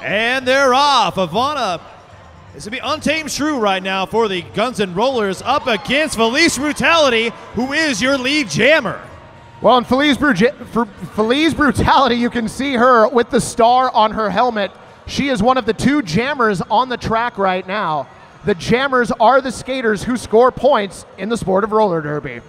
And they're off. Ivana is going to be Untamed Shrew right now for the Guns N' Rollers up against Felice Brutality, who is your lead jammer. Well, in Felice Brutality, you can see her with the star on her helmet. She is one of the 2 jammers on the track right now. The jammers are the skaters who score points in the sport of roller derby.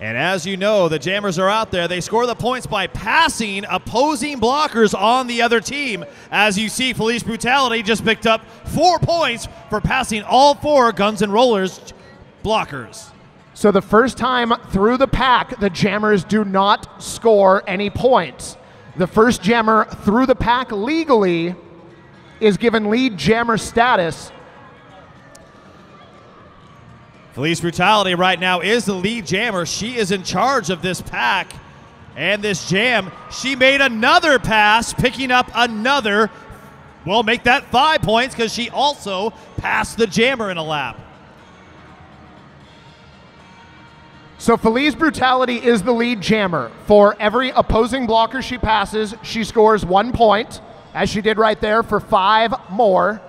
And as you know, the jammers are out there. They score the points by passing opposing blockers on the other team. As you see, Felice Brutality just picked up 4 points for passing all 4 Guns N' Rollers blockers. So the first time through the pack, the jammers do not score any points. The first jammer through the pack legally is given lead jammer status. Felice Brutality right now is the lead jammer. She is in charge of this pack and this jam. She made another pass, picking up another, well, make that 5 points because she also passed the jammer in a lap. So Felice Brutality is the lead jammer. For every opposing blocker she passes, she scores 1 point, as she did right there for 5 more.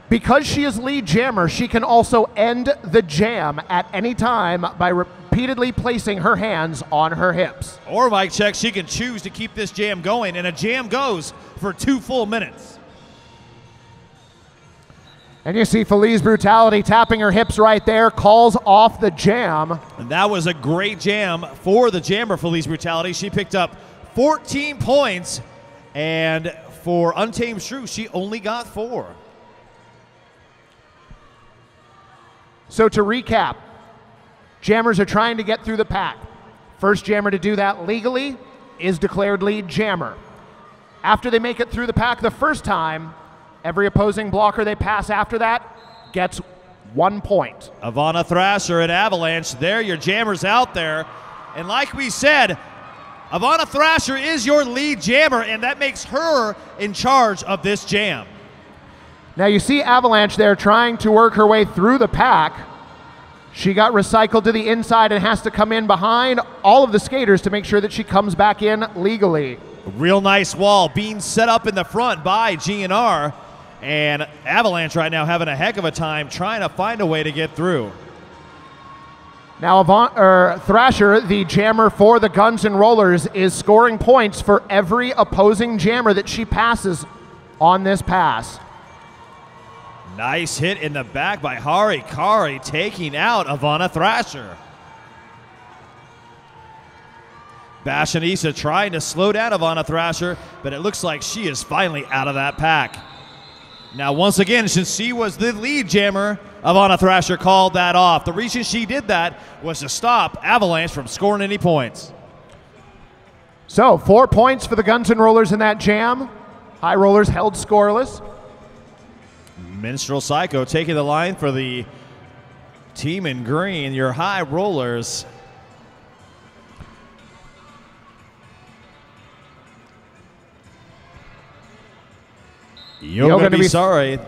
Because she is lead jammer, she can also end the jam at any time by repeatedly placing her hands on her hips. Or, Mike Check, she can choose to keep this jam going, and a jam goes for 2 full minutes. And you see Felice Brutality tapping her hips right there, calls off the jam. And that was a great jam for the jammer, Felice Brutality. She picked up 14 points, and for Untamed Shrew, she only got 4. So to recap, jammers are trying to get through the pack. First jammer to do that legally is declared lead jammer. After they make it through the pack the first time, every opposing blocker they pass after that gets 1 point. Ivana Thrasher and Avalanche, they're your jammers out there. And like we said, Ivana Thrasher is your lead jammer, and that makes her in charge of this jam. Now you see Avalanche there trying to work her way through the pack. She got recycled to the inside and has to come in behind all of the skaters to make sure that she comes back in legally. A real nice wall being set up in the front by GNR, and Avalanche right now having a heck of a time trying to find a way to get through. Now Thrasher, the jammer for the Guns N' Rollers, is scoring points for every opposing jammer that she passes on this pass. Nice hit in the back by Hari Kari, taking out Ivana Thrasher. Bashanisa trying to slow down Ivana Thrasher, but it looks like she is finally out of that pack. Now, once again, since she was the lead jammer, Ivana Thrasher called that off. The reason she did that was to stop Avalanche from scoring any points. So, 4 points for the Guns N' Rollers in that jam. High Rollers held scoreless. Minstrel Psycho taking the line for the team in green, your High Rollers. You're going to be sorry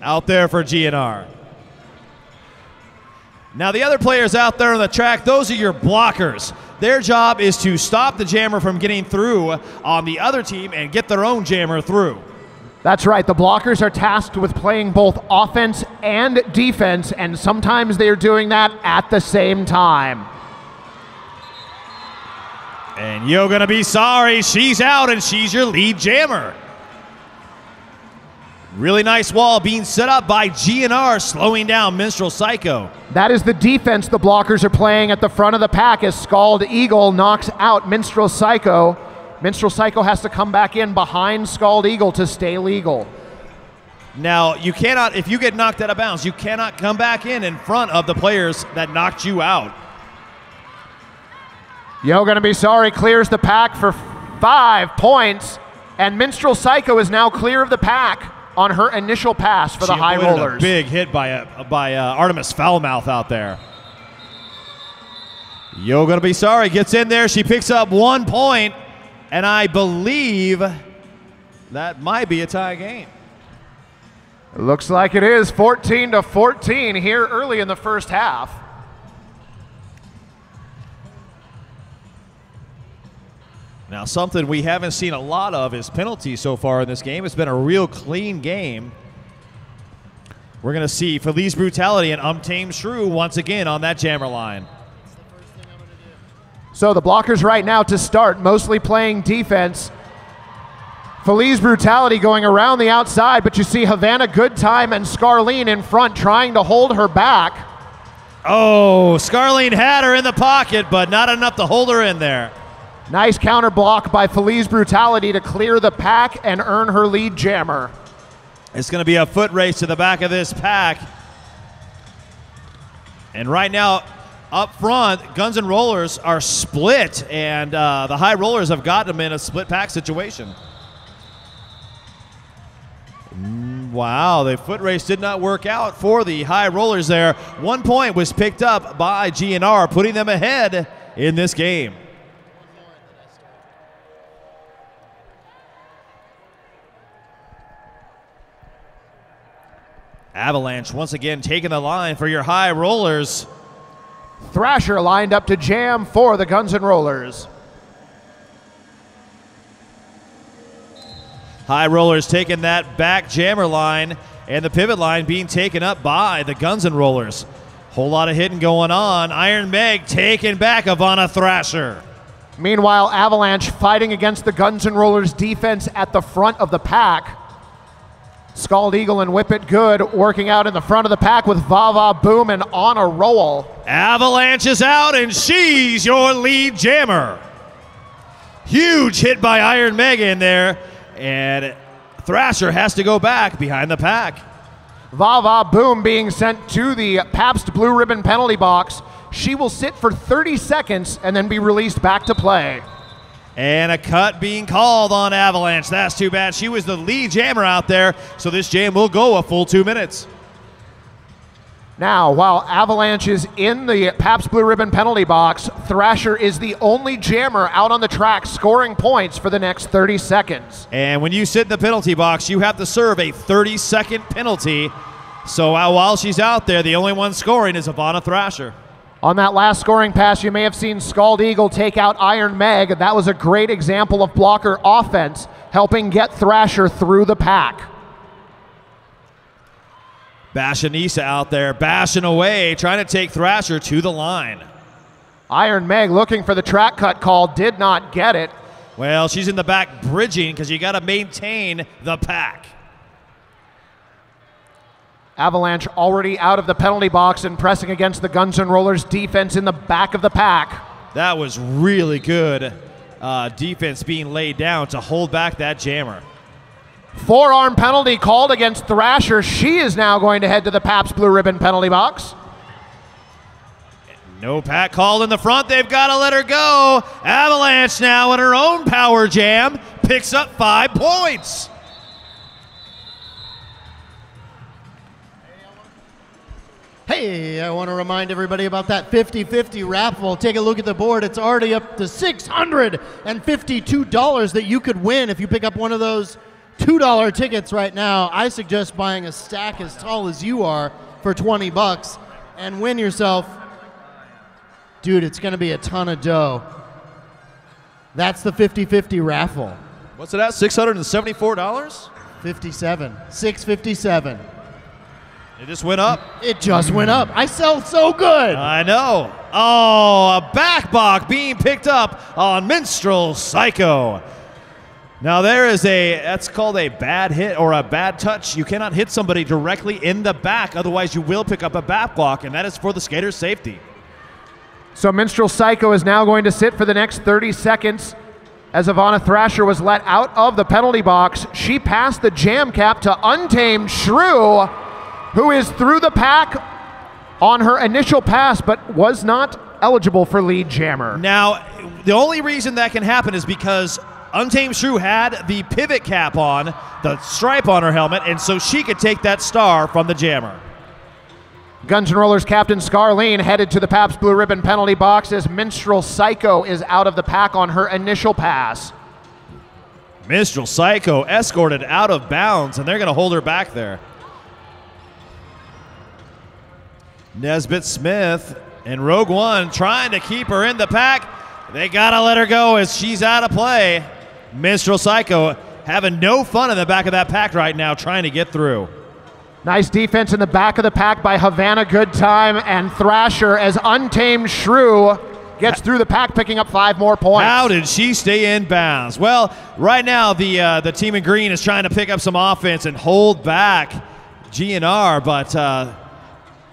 out there for GNR. Now the other players out there on the track, those are your blockers. Their job is to stop the jammer from getting through on the other team and get their own jammer through. That's right. The blockers are tasked with playing both offense and defense, and sometimes they are doing that at the same time. And you're going to be sorry. She's out, and she's your lead jammer. Really nice wall being set up by GNR, slowing down Minstrel Psycho. That is the defense the blockers are playing at the front of the pack as Scald Eagle knocks out Minstrel Psycho. Minstrel Psycho has to come back in behind Scald Eagle to stay legal. Now, you cannot, if you get knocked out of bounds, you cannot come back in front of the players that knocked you out. You're going to be sorry clears the pack for 5 points, and Minstrel Psycho is now clear of the pack on her initial pass for the High Rollers. A big hit by Artemis Foulmouth out there. You're going to be sorry gets in there. She picks up 1 point. And I believe that might be a tie game. It looks like it is 14-14 here early in the first half. Now Now, something we haven't seen a lot of is penalties so far in this game. It's been a real clean game. We're going to see Feliz Brutality and Untamed Shrew once again on that jammer line. So the blockers right now to start, mostly playing defense. Feliz Brutality going around the outside, but you see Havana Goodtime and Scarleen in front trying to hold her back. Oh, Scarleen had her in the pocket, but not enough to hold her in there. Nice counter block by Feliz Brutality to clear the pack and earn her lead jammer. It's going to be a foot race to the back of this pack. And right now, up front, Guns N' Rollers are split, and the High Rollers have got them in a split pack situation. Wow, the foot race did not work out for the High Rollers there. 1 point was picked up by GNR, putting them ahead in this game. Avalanche once again taking the line for your High Rollers. Thrasher lined up to jam for the Guns N' Rollers. High Rollers taking that back jammer line, and the pivot line being taken up by the Guns N' Rollers. Whole lot of hitting going on. Iron Meg taking back Ivana Thrasher. Meanwhile, Avalanche fighting against the Guns N' Rollers defense at the front of the pack. Scald Eagle and Whip It Good working out in the front of the pack with Vava Boom and on a roll. Avalanche is out, and she's your lead jammer. Huge hit by Iron Meg in there, and Thrasher has to go back behind the pack. Vava Boom being sent to the Pabst Blue Ribbon penalty box. She will sit for 30 seconds and then be released back to play. And a cut being called on Avalanche. That's too bad. She was the lead jammer out there, so this jam will go a full 2 minutes. Now, while Avalanche is in the Pabst Blue Ribbon penalty box, Thrasher is the only jammer out on the track scoring points for the next 30 seconds. And when you sit in the penalty box, you have to serve a 30-second penalty. So while she's out there, the only one scoring is Ivana Thrasher. On that last scoring pass, you may have seen Scald Eagle take out Iron Meg. That was a great example of blocker offense, helping get Thrasher through the pack. Bashanisa out there, bashing away, trying to take Thrasher to the line. Iron Meg looking for the track cut call, did not get it. Well, she's in the back bridging because you got to maintain the pack. Avalanche already out of the penalty box and pressing against the Guns N' Rollers defense in the back of the pack. That was really good defense being laid down to hold back that jammer. Forearm penalty called against Thrasher. She is now going to head to the Pabst Blue Ribbon penalty box. No pack called in the front. They've got to let her go. Avalanche now in her own power jam picks up 5 points. Hey, I want to remind everybody about that 50-50 raffle. Take a look at the board. It's already up to $652 that you could win if you pick up one of those $2 tickets right now. I suggest buying a stack as tall as you are for 20 bucks and win yourself. Dude, it's going to be a ton of dough. That's the 50-50 raffle. What's it at? $674? 57. 657. It just went up. It just went up. I sell so good. I know. Oh, a backblock being picked up on Minstrel Psycho. Now that's called a bad hit or a bad touch. You cannot hit somebody directly in the back, otherwise you will pick up a back block, and that is for the skater's safety. So Minstrel Psycho is now going to sit for the next 30 seconds as Ivana Thrasher was let out of the penalty box. She passed the jam cap to Untamed Shrew, who is through the pack on her initial pass but was not eligible for lead jammer. Now, the only reason that can happen is because Untamed Shrew had the pivot cap on, the stripe on her helmet, and so she could take that star from the jammer. Guns N' Rollers captain Scarleen headed to the Pabst Blue Ribbon penalty box as Minstrel Psycho is out of the pack on her initial pass. Minstrel Psycho escorted out of bounds, and they're going to hold her back there. Nesbitt Smith and Rogue One trying to keep her in the pack. They gotta let her go as she's out of play. Minstrel Psycho having no fun in the back of that pack right now, trying to get through. Nice defense in the back of the pack by Havana Goodtime and Thrasher as Untamed Shrew gets through the pack, picking up 5 more points. How did she stay in bounds? Well, right now the team in green is trying to pick up some offense and hold back GNR, but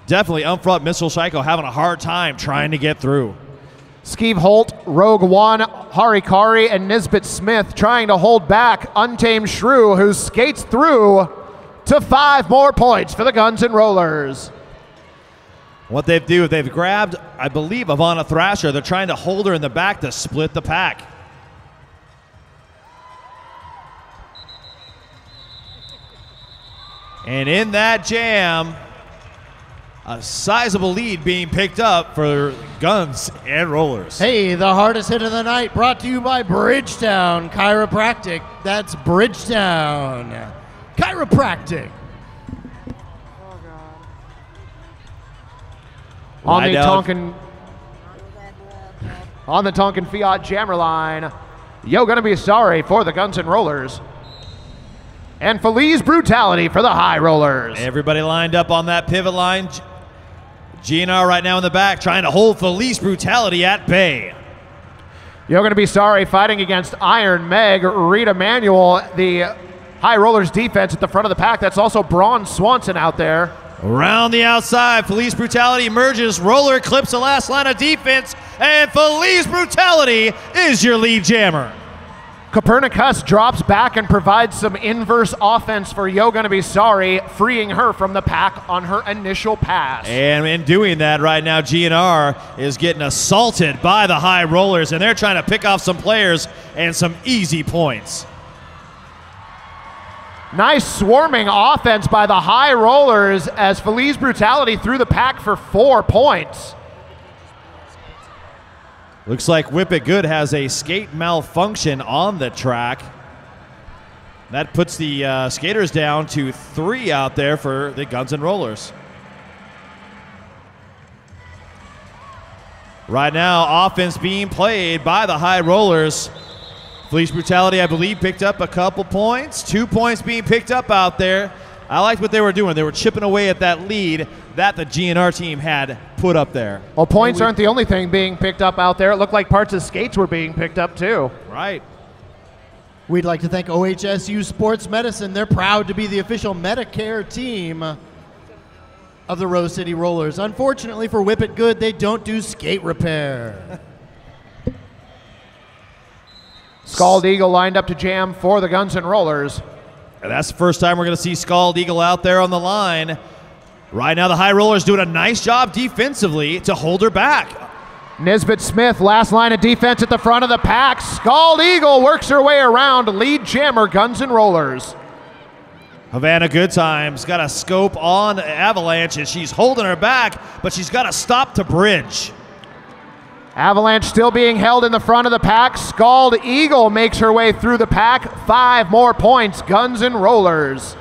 definitely Unfront Minstrel Psycho having a hard time trying to get through. Skeeve Holt, Rogue One, Harikari, and Nisbet Smith trying to hold back Untamed Shrew, who skates through to 5 more points for the Guns N' Rollers. What they've grabbed, I believe, Ivana Thrasher. They're trying to hold her in the back to split the pack. And in that jam, a sizable lead being picked up for Guns N' Rollers. Hey, the hardest hit of the night brought to you by Bridgetown Chiropractic. That's Bridgetown Chiropractic. On the Tonkin Fiat Jammer line, Yo Gonna Be Sorry for the Guns N' Rollers. And Feliz Brutality for the High Rollers. Everybody lined up on that pivot line. GNR right now in the back trying to hold Feliz Brutality at bay. You're going to be sorry fighting against Iron Meg, Rita Manuel, the High Rollers defense at the front of the pack. That's also Braun Swanson out there. Around the outside, Feliz Brutality emerges. Roller clips the last line of defense, and Feliz Brutality is your lead jammer. Copernicus drops back and provides some inverse offense for Yo Gonna Be Sorry, freeing her from the pack on her initial pass. And in doing that right now, GNR is getting assaulted by the High Rollers, and they're trying to pick off some players and some easy points. Nice swarming offense by the High Rollers as Feliz Brutality threw the pack for 4 points. Looks like Whip It Good has a skate malfunction on the track. That puts the skaters down to 3 out there for the Guns N' Rollers. Right now, offense being played by the High Rollers. Feliz Brutality, I believe, picked up a couple points. 2 points being picked up out there. I liked what they were doing. They were chipping away at that lead that the GNR team had put up there. Well, points aren't the only thing being picked up out there. It looked like parts of skates were being picked up too. Right. We'd like to thank OHSU Sports Medicine. They're proud to be the official Medicare team of the Rose City Rollers. Unfortunately for Whip It Good, they don't do skate repair. Scald Eagle lined up to jam for the Guns N' Rollers. And that's the first time we're going to see Scald Eagle out there on the line. Right now, the High Rollers doing a nice job defensively to hold her back. Nisbet Smith, last line of defense at the front of the pack. Scald Eagle works her way around. Lead jammer, Guns N' Rollers. Havana Goodtime's got a scope on Avalanche, and she's holding her back, but she's got to stop to bridge. Avalanche still being held in the front of the pack. Scald Eagle makes her way through the pack. 5 more points, Guns N' Rollers.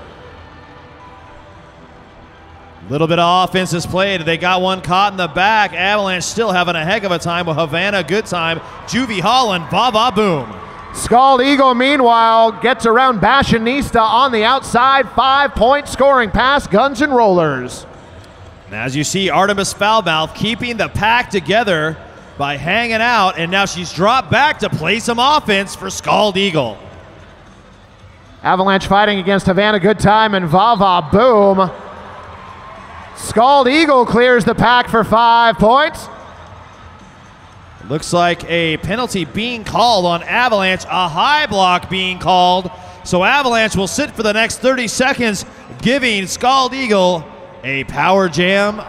Little bit of offense is played. They got one caught in the back. Avalanche still having a heck of a time with Havana Goodtime, Juvie Holland, Baba Boom. Scald Eagle, meanwhile, gets around Bashanista on the outside. 5-point scoring pass, Guns N' Rollers. And as you see, Artemis Foulmouth keeping the pack together by hanging out, and now she's dropped back to play some offense for Scald Eagle. Avalanche fighting against Havana Goodtime and Vava Boom. Scald Eagle clears the pack for 5 points. Looks like a penalty being called on Avalanche, a high block being called. So Avalanche will sit for the next 30 seconds, giving Scald Eagle a power jam.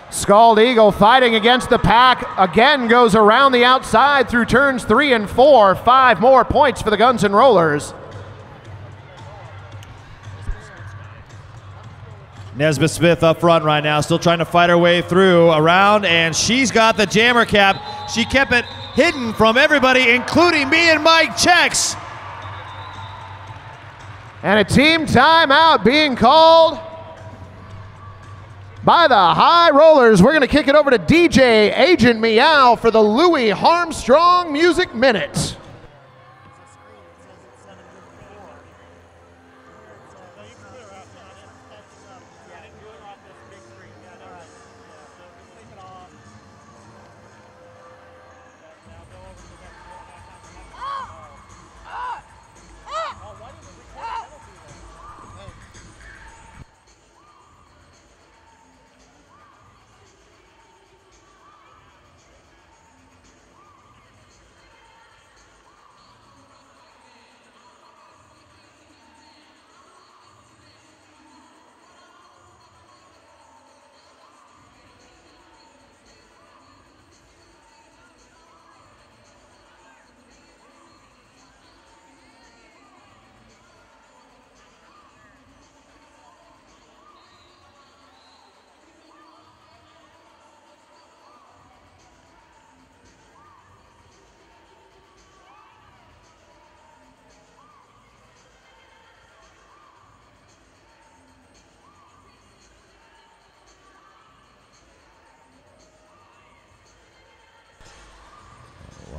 Scald Eagle fighting against the pack, again goes around the outside through turns 3 and 4. 5 more points for the Guns N' Rollers. Nesbitt Smith up front right now, still trying to fight her way through around, and she's got the jammer cap. She kept it hidden from everybody, including me and Mike Checks. And a team timeout being called by the High Rollers. We're going to kick it over to DJ Agent Meow for the Louis Armstrong Music Minute.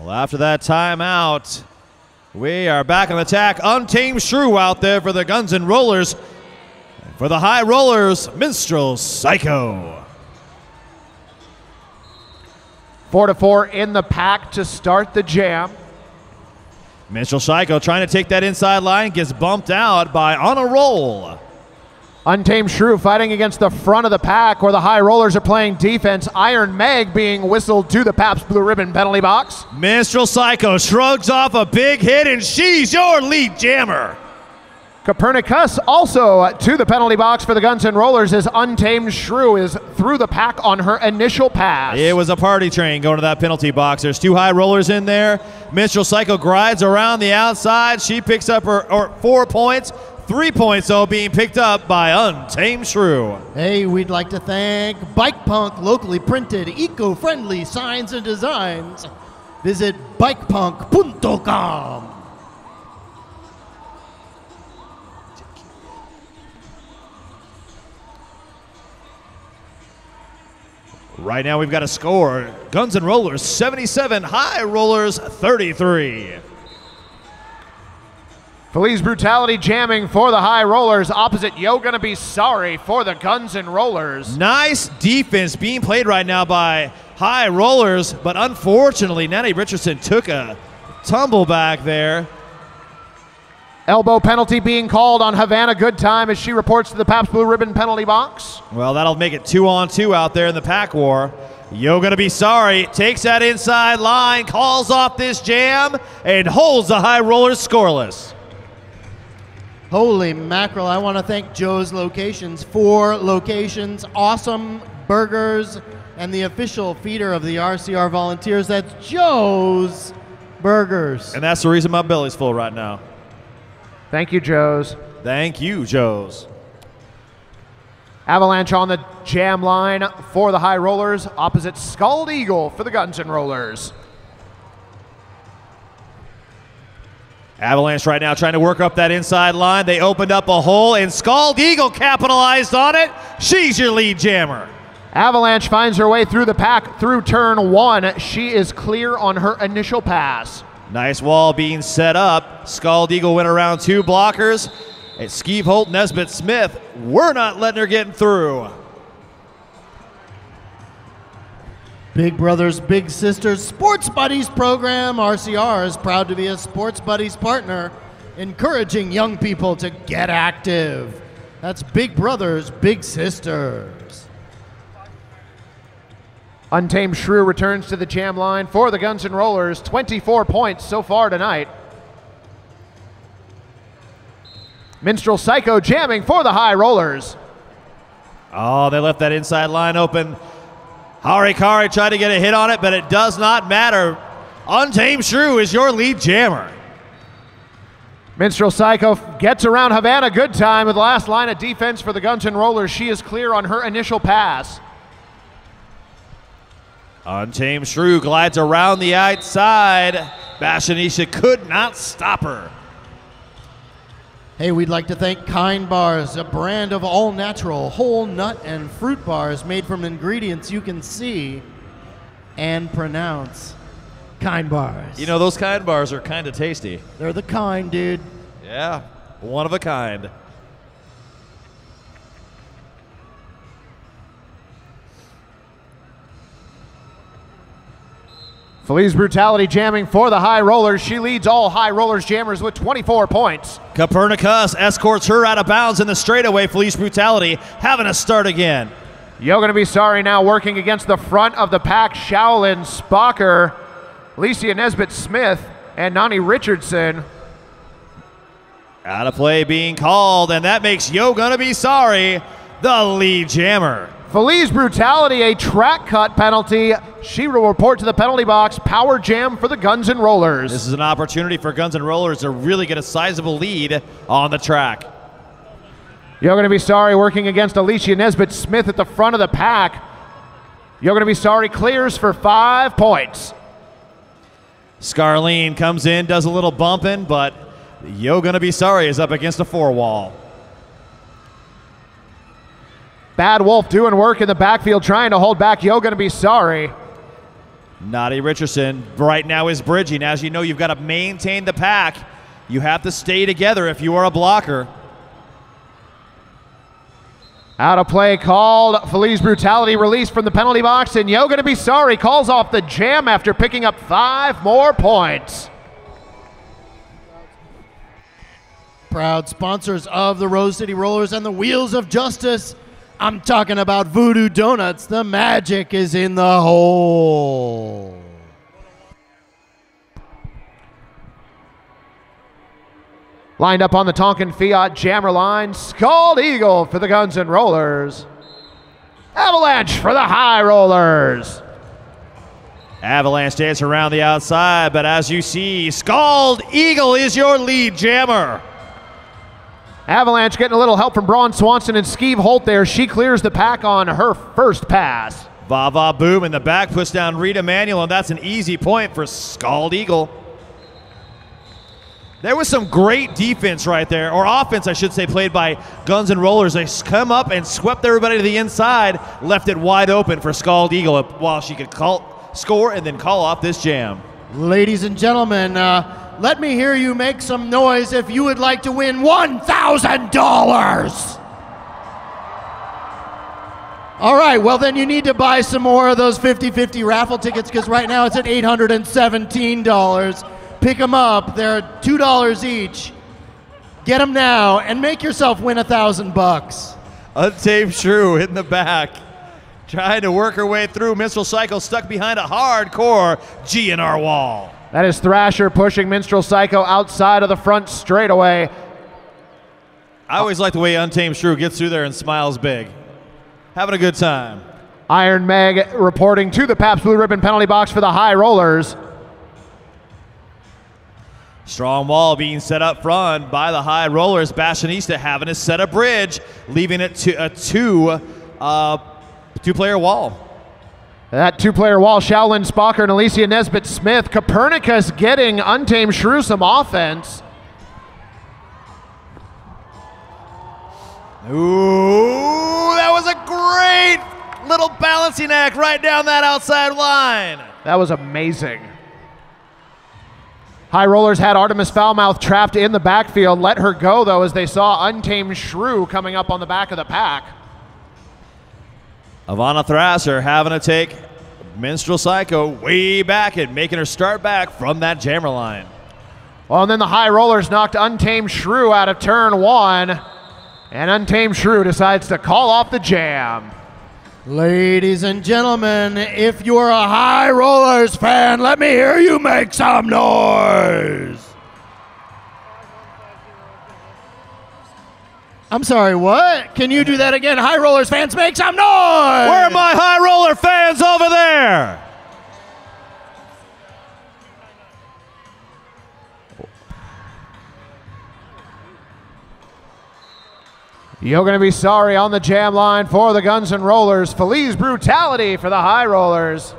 Well, after that timeout, we are back on attack. Untamed Shrew out there for the Guns N' Rollers. For the High Rollers, Minstrel Psycho. 4-4 in the pack to start the jam. Minstrel Psycho trying to take that inside line, gets bumped out by On a Roll. Untamed Shrew fighting against the front of the pack where the High Rollers are playing defense. Iron Meg being whistled to the Pabst Blue Ribbon penalty box. Minstrel Psycho shrugs off a big hit, and she's your lead jammer. Copernicus also to the penalty box for the Guns N' Rollers as Untamed Shrew is through the pack on her initial pass. It was a party train going to that penalty box. There's two High Rollers in there. Minstrel Psycho grides around the outside. She picks up her 4 points. 3 points, though, being picked up by Untamed Shrew. Hey, we'd like to thank Bike Punk, locally printed, eco-friendly signs and designs. Visit bikepunk.com. Right now we've got a score. Guns N' Rollers 77, High Rollers 33. Feliz Brutality jamming for the High Rollers. Opposite Yo Gonna Be Sorry for the Guns N' Rollers. Nice defense being played right now by High Rollers, but unfortunately Nanny Richardson took a tumble back there. Elbow penalty being called on Havana Goodtime as she reports to the Pabst Blue Ribbon penalty box. Well, that'll make it 2-on-2 out there in the pack war. Yo Gonna Be Sorry takes that inside line, calls off this jam, and holds the High Rollers scoreless. Holy mackerel, I want to thank Joe's Locations. 4 locations, awesome burgers, and the official feeder of the RCR Volunteers. That's Joe's Burgers. And that's the reason my belly's full right now. Thank you, Joe's. Thank you, Joe's. Avalanche on the jam line for the High Rollers, opposite Scald Eagle for the Guns N' Rollers. Avalanche right now trying to work up that inside line. They opened up a hole, and Scald Eagle capitalized on it. She's your lead jammer. Avalanche finds her way through the pack through turn 1. She is clear on her initial pass. Nice wall being set up. Scald Eagle went around 2 blockers. And Skeeve Holt, Nesbitt Smith, we're not letting her get through. Big Brothers Big Sisters Sports Buddies program. RCR is proud to be a Sports Buddies partner, encouraging young people to get active. That's Big Brothers Big Sisters. Untamed Shrew returns to the jam line for the Guns N' Rollers. 24 points so far tonight. Minstrel Psycho jamming for the High Rollers. Oh, they left that inside line open. Harikari tried to get a hit on it, but it does not matter. Untamed Shrew is your lead jammer. Minstrel Psycho gets around Havana Goodtime with the last line of defense for the Guns N' Rollers. She is clear on her initial pass. Untamed Shrew glides around the outside. Bashanisha could not stop her. Hey, we'd like to thank Kind Bars, a brand of all-natural, whole nut and fruit bars made from ingredients you can see and pronounce. Kind Bars. You know, those Kind bars are kind of tasty. They're the kind, dude. Yeah, one of a kind. Feliz Brutality jamming for the High Rollers. She leads all High Rollers jammers with 24 points. Copernicus escorts her out of bounds in the straightaway. Feliz Brutality having a start again. You're going to be sorry now working against the front of the pack. Shaolin Spocker, Alicia Nesbitt Smith, and Nani Richardson. Out of play being called, and that makes Yo Gonna Be Sorry the lead jammer. Feliz Brutality, a track cut penalty. She will report to the penalty box. Power jam for the Guns N' Rollers. This is an opportunity for Guns N' Rollers to really get a sizable lead on the track. You're going to be sorry working against Alicia Nesbitt Smith at the front of the pack. You're going to be sorry clears for 5 points. Scarleen comes in, does a little bumping, but Yo Gonna Be Sorry is up against a 4-wall. Bad Wolf doing work in the backfield, trying to hold back Yo Gonna Be Sorry. Nadi Richardson right now is bridging. As you know, you've got to maintain the pack. You have to stay together if you are a blocker. Out of play called. Feliz Brutality released from the penalty box, and Yo Gonna Be Sorry calls off the jam after picking up 5 more points. Proud sponsors of the Rose City Rollers and the Wheels of Justice. I'm talking about Voodoo Donuts. The magic is in the hole. Lined up on the Tonkin Fiat jammer line, Scald Eagle for the Guns N' Rollers. Avalanche for the High Rollers. Avalanche dance around the outside, but as you see, Scald Eagle is your lead jammer. Avalanche getting a little help from Braun Swanson and Skeeve Holt there. She clears the pack on her first pass. Va Boom in the back puts down Rita Manuel, and that's an easy point for Scald Eagle. There was some great defense right there, or offense, I should say, played by Guns N' Rollers. They come up and swept everybody to the inside, left it wide open for Scald Eagle while she could score and then call off this jam. Ladies and gentlemen, let me hear you make some noise if you would like to win $1,000. All right, well then you need to buy some more of those 50-50 raffle tickets because right now it's at $817. Pick them up. They're $2 each. Get them now and make yourself win $1,000. Untamed Shrew in the back, trying to work her way through. Minstrel Cycle stuck behind a hardcore GNR wall. That is Thrasher pushing Minstrel Psycho outside of the front straightaway. I always like the way Untamed Shrew gets through there and smiles big. Having a good time. Iron Meg reporting to the Pabst Blue Ribbon penalty box for the High Rollers. Strong wall being set up front by the High Rollers. Bashanista having to set a bridge, leaving it to a two-player wall. That two-player wall, Shaolin Spocker and Alicia Nesbitt Smith. Copernicus getting Untamed Shrew some offense. Ooh, that was a great little balancing act right down that outside line. That was amazing. High Rollers had Artemis Foulmouth trapped in the backfield. Let her go, though, as they saw Untamed Shrew coming up on the back of the pack. Ivana Thrasher having to take Minstrel Psycho way back and making her start back from that jammer line. Well, and then the High Rollers knocked Untamed Shrew out of turn 1. And Untamed Shrew decides to call off the jam. Ladies and gentlemen, if you're a High Rollers fan, let me hear you make some noise. I'm sorry, what? Can you do that again? High Rollers fans, make some noise! Where are my High Roller fans over there? You're going to be sorry on the jam line for the Guns N' Rollers. Feliz Brutality for the High Rollers.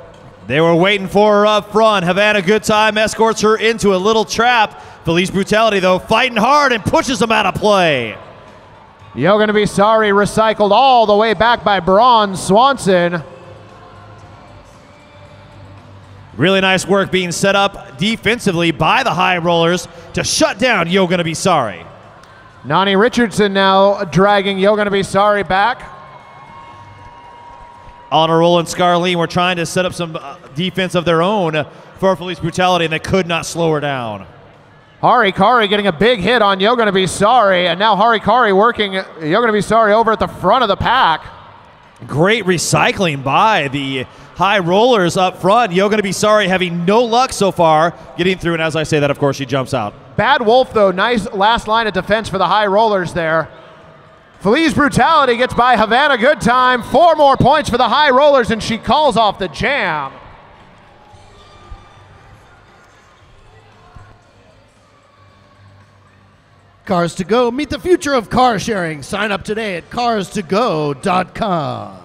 They were waiting for her up front. Havana Good Time escorts her into a little trap. Felice Brutality, though, fighting hard and pushes them out of play. You're going to be sorry, recycled all the way back by Braun Swanson. Really nice work being set up defensively by the High Rollers to shut down You're Gonna Be Sorry. Nani Richardson now dragging You're Gonna Be Sorry back. Honor Roll and Scarleen were trying to set up some defense of their own for Felice Brutality, and they could not slow her down. Hari Kari getting a big hit on You're Gonna Be Sorry, and now Hari Kari working You're Gonna Be Sorry over at the front of the pack. Great recycling by the High Rollers up front. You're Gonna Be Sorry having no luck so far getting through, and as I say that, of course, she jumps out. Bad Wolf, though, nice last line of defense for the High Rollers there. Felice Brutality gets by Havana Good Time. 4 more points for the High Rollers, and she calls off the jam. Cars to Go. Meet the future of car sharing. Sign up today at carstogo.com.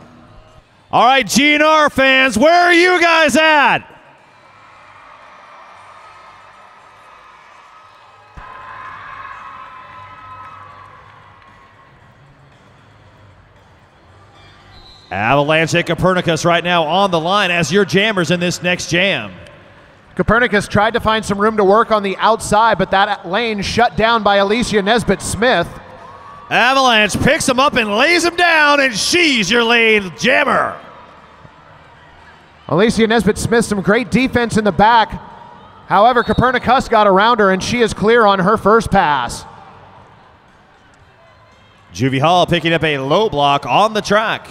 All right, GNR fans, where are you guys at? Avalanche and Copernicus right now on the line as your jammers in this next jam. Copernicus tried to find some room to work on the outside, but that lane shut down by Alicia Nesbitt-Smith. Avalanche picks him up and lays him down, and she's your lane jammer. Alicia Nesbitt-Smith, some great defense in the back. However, Copernicus got around her, and she is clear on her first pass. Juvie Hall picking up a low block on the track.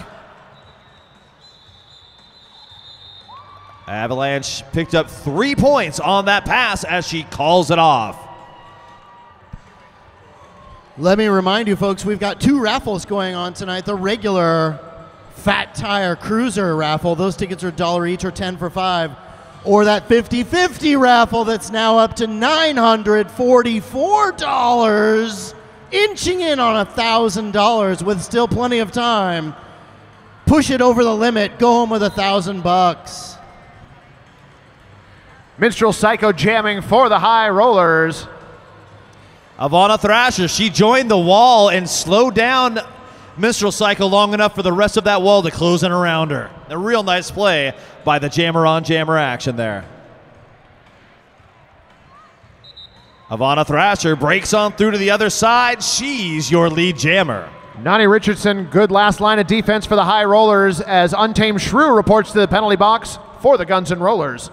Avalanche picked up 3 points on that pass as she calls it off. Let me remind you, folks, we've got 2 raffles going on tonight. The regular Fat Tire Cruiser raffle. Those tickets are $1 each or 10 for 5. Or that 50-50 raffle that's now up to $944, inching in on $1,000 with still plenty of time. Push it over the limit. Go home with $1,000. Minstrel Psycho jamming for the High Rollers. Ivana Thrasher, she joined the wall and slowed down Minstrel Psycho long enough for the rest of that wall to close in around her. A real nice play by the jammer on jammer action there. Ivana Thrasher breaks on through to the other side. She's your lead jammer. Nani Richardson, good last line of defense for the High Rollers as Untamed Shrew reports to the penalty box for the Guns N' Rollers.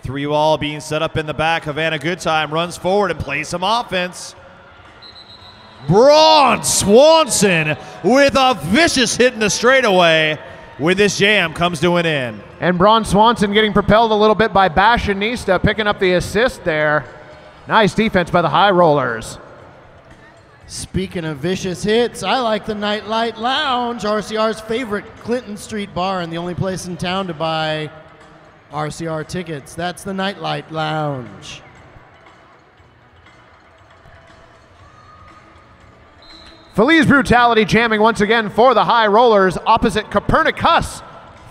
3-all being set up in the back. Havana Good Time runs forward and plays some offense. Braun Swanson with a vicious hit in the straightaway when this jam comes to an end. And Braun Swanson getting propelled a little bit by Bashanista, picking up the assist there. Nice defense by the High Rollers. Speaking of vicious hits, I like the Nightlight Lounge, RCR's favorite Clinton Street bar and the only place in town to buy RCR tickets. That's the Nightlight Lounge. Felice Brutality jamming once again for the High Rollers opposite Copernicus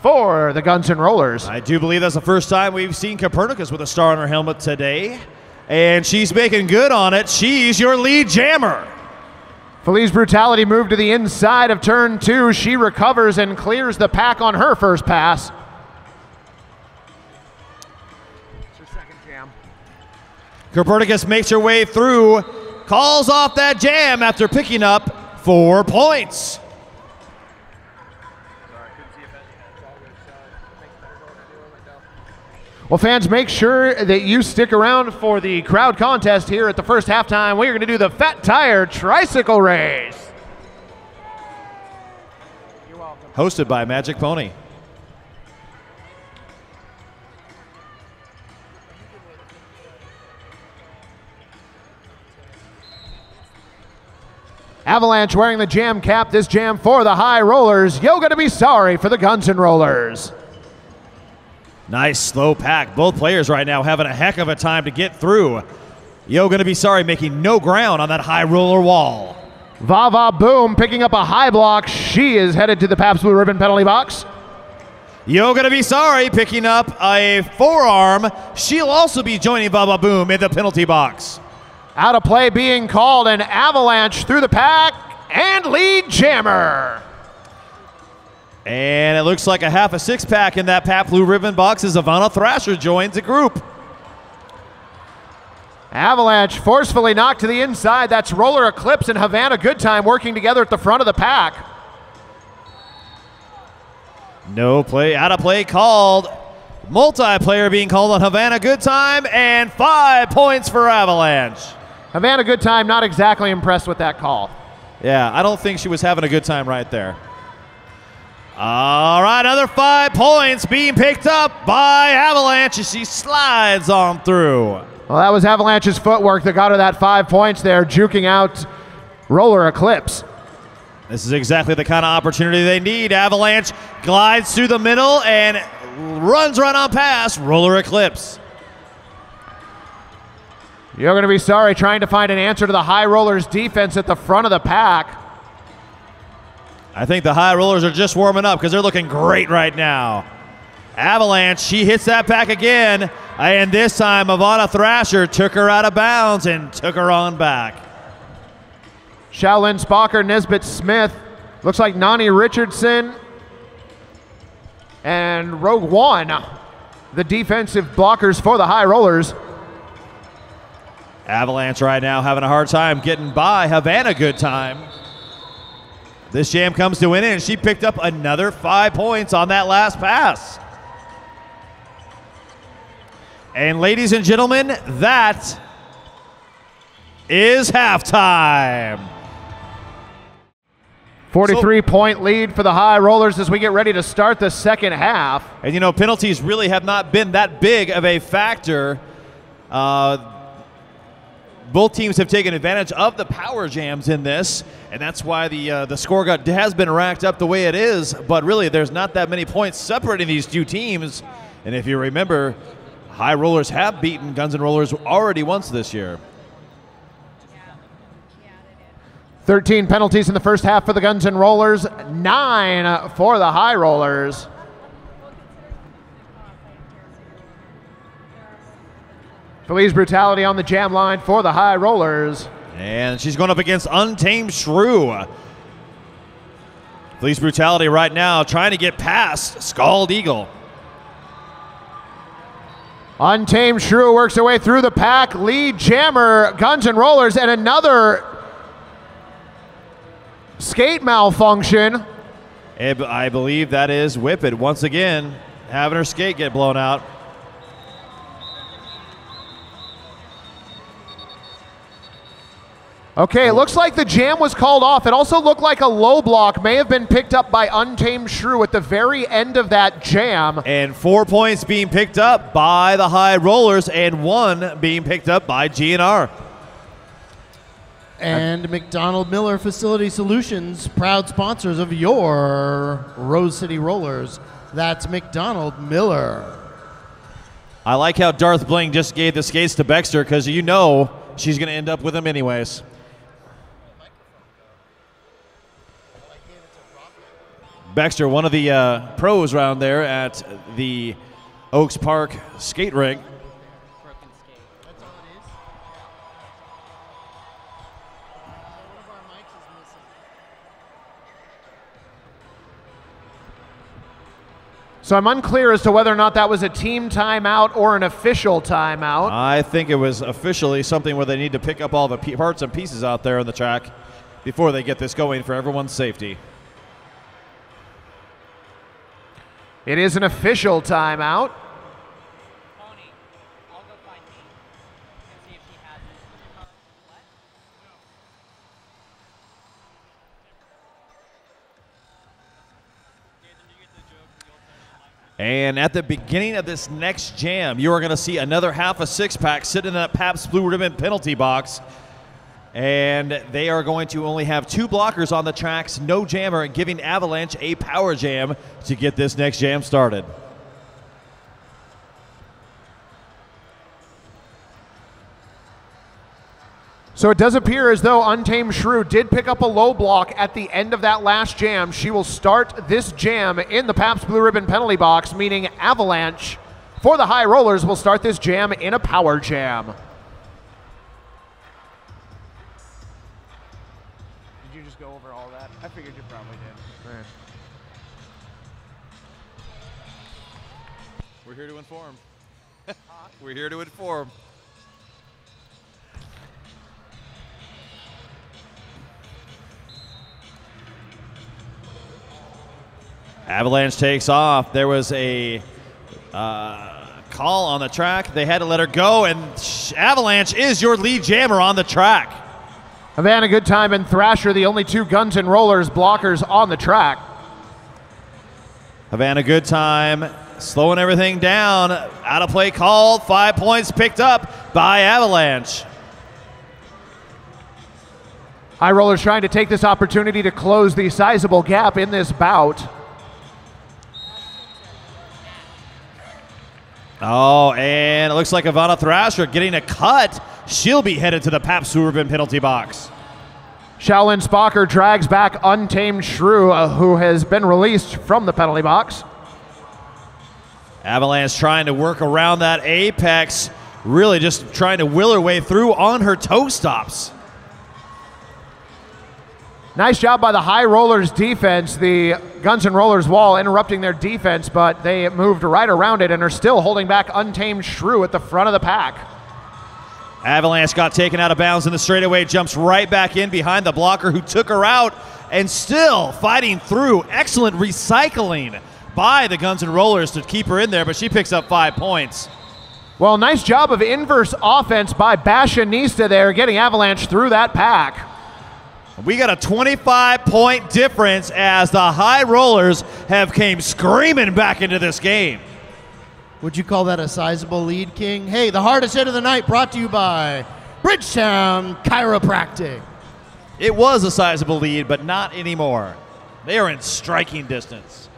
for the Guns N' Rollers. I do believe that's the first time we've seen Copernicus with a star on her helmet today. And she's making good on it. She's your lead jammer. Felice Brutality moved to the inside of turn 2. She recovers and clears the pack on her first pass. Copernicus makes her way through, calls off that jam after picking up 4 points. Well, fans, make sure that you stick around for the crowd contest here at the first halftime. We're going to do the Fat Tire Tricycle Race. You're welcome. Hosted by Magic Pony. Avalanche wearing the jam cap. This jam for the High Rollers. You're gonna be sorry for the Guns N' Rollers. Nice slow pack. Both players right now having a heck of a time to get through. You're gonna be sorry making no ground on that High Roller wall. Vava Boom picking up a high block. She is headed to the Pabst Blue Ribbon penalty box. You're going to be sorry, picking up a forearm. She'll also be joining Baba Boom in the penalty box. Out of play being called, an avalanche through the pack, and lead jammer. And it looks like a half a six-pack in that Pap Blue Ribbon box as Ivana Thrasher joins the group. Avalanche forcefully knocked to the inside. That's Roller Eclipse and Havana Goodtime working together at the front of the pack. No play, out of play called. Multiplayer being called on Havana Goodtime, and 5 points for Avalanche. Havana Goodtime not exactly impressed with that call. Yeah, I don't think she was having a good time right there. All right, another 5 points being picked up by Avalanche as she slides on through. Well, that was Avalanche's footwork that got her that 5 points there, juking out Roller Eclipse. This is exactly the kind of opportunity they need. Avalanche glides through the middle and runs right on past Roller Eclipse. You're going to be sorry trying to find an answer to the High Rollers defense at the front of the pack. I think the High Rollers are just warming up because they're looking great right now. Avalanche, she hits that pack again, and this time Ivana Thrasher took her out of bounds and took her on back. Shaolin Spocker, Nesbitt Smith, looks like Nani Richardson and Rogue One, the defensive blockers for the High Rollers. Avalanche right now having a hard time getting by Havana Goodtime. This jam comes to an end, and she picked up another 5 points on that last pass. And ladies and gentlemen, that is halftime. 43-point lead for the High Rollers as we get ready to start the second half. And you know, penalties really have not been that big of a factor. Both teams have taken advantage of the power jams in this, and that's why the score has been racked up the way it is. But really, there's not that many points separating these two teams. And if you remember, High Rollers have beaten Guns N' Rollers already once this year. 13 penalties in the first half for the Guns N' Rollers, 9 for the High Rollers. Feliz Brutality on the jam line for the High Rollers. And she's going up against Untamed Shrew. Feliz Brutality right now trying to get past Scald Eagle. Untamed Shrew works her way through the pack. Lead jammer, Guns N' Rollers, and another skate malfunction. I believe that is Whip It once again, having her skate get blown out. Okay, it looks like the jam was called off. It also looked like a low block may have been picked up by Untamed Shrew at the very end of that jam. And 4 points being picked up by the High Rollers and 1 being picked up by GNR. And McDonald Miller Facility Solutions, proud sponsors of your Rose City Rollers. That's McDonald Miller. I like how Darth Bling just gave the skates to Bexter because you know she's going to end up with them anyways. Bexter, one of the pros around there at the Oaks Park skate rink. So I'm unclear as to whether or not that was a team timeout or an official timeout. I think it was officially something where they need to pick up all the parts and pieces out there on the track before they get this going for everyone's safety. It is an official timeout. And at the beginning of this next jam, you are going to see another half a six-pack sitting in that Pabst Blue Ribbon penalty box. And they are going to only have 2 blockers on the tracks, no jammer, and giving Avalanche a power jam to get this next jam started. So it does appear as though Untamed Shrew did pick up a low block at the end of that last jam. She will start this jam in the Pabst Blue Ribbon penalty box, meaning Avalanche for the High Rollers will start this jam in a power jam. Did you just go over all that? I figured you probably did. Man. We're here to inform. We're here to inform. Avalanche takes off. There was a call on the track. They had to let her go, and Avalanche is your lead jammer on the track. Havana Goodtime and Thrasher, the only two Guns N' Rollers blockers on the track. Havana Goodtime slowing everything down. Out of play called. 5 points picked up by Avalanche. High Rollers trying to take this opportunity to close the sizable gap in this bout. Oh, and it looks like Ivana Thrasher getting a cut. She'll be headed to the Pabst Blue Ribbon penalty box. Shaolin Spocker drags back Untamed Shrew, who has been released from the penalty box. Avalanche trying to work around that apex, really just trying to will her way through on her toe stops. Nice job by the High Rollers defense. The Guns N' Rollers wall interrupting their defense, but they moved right around it and are still holding back Untamed Shrew at the front of the pack. Avalanche got taken out of bounds in the straightaway, jumps right back in behind the blocker who took her out, and still fighting through. Excellent recycling by the Guns N' Rollers to keep her in there, but she picks up 5 points. Well, nice job of inverse offense by Bashanista there, getting Avalanche through that pack. We got a 25-point difference as the High Rollers have came screaming back into this game. Would you call that a sizable lead, King? Hey, the hardest hit of the night brought to you by Bridgetown Chiropractic. It was a sizable lead, but not anymore. They are in striking distance.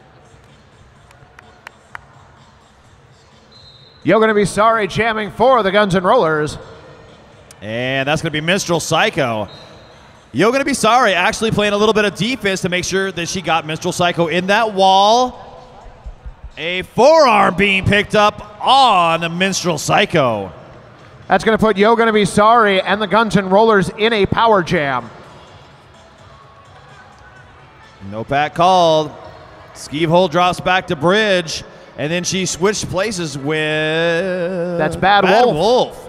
You're going to be sorry jamming for the Guns N' Rollers. And that's going to be Minstrel Psycho. You're going to be sorry, actually playing a little bit of defense to make sure that she got Minstrel Psycho in that wall. A forearm being picked up on Minstrel Psycho. That's going to put Yo Gonna Be Sorry and the Guns N' Rollers in a power jam. No pack called. Skeeve Hole drops back to Bridge, and then she switched places with... That's Bad Wolf.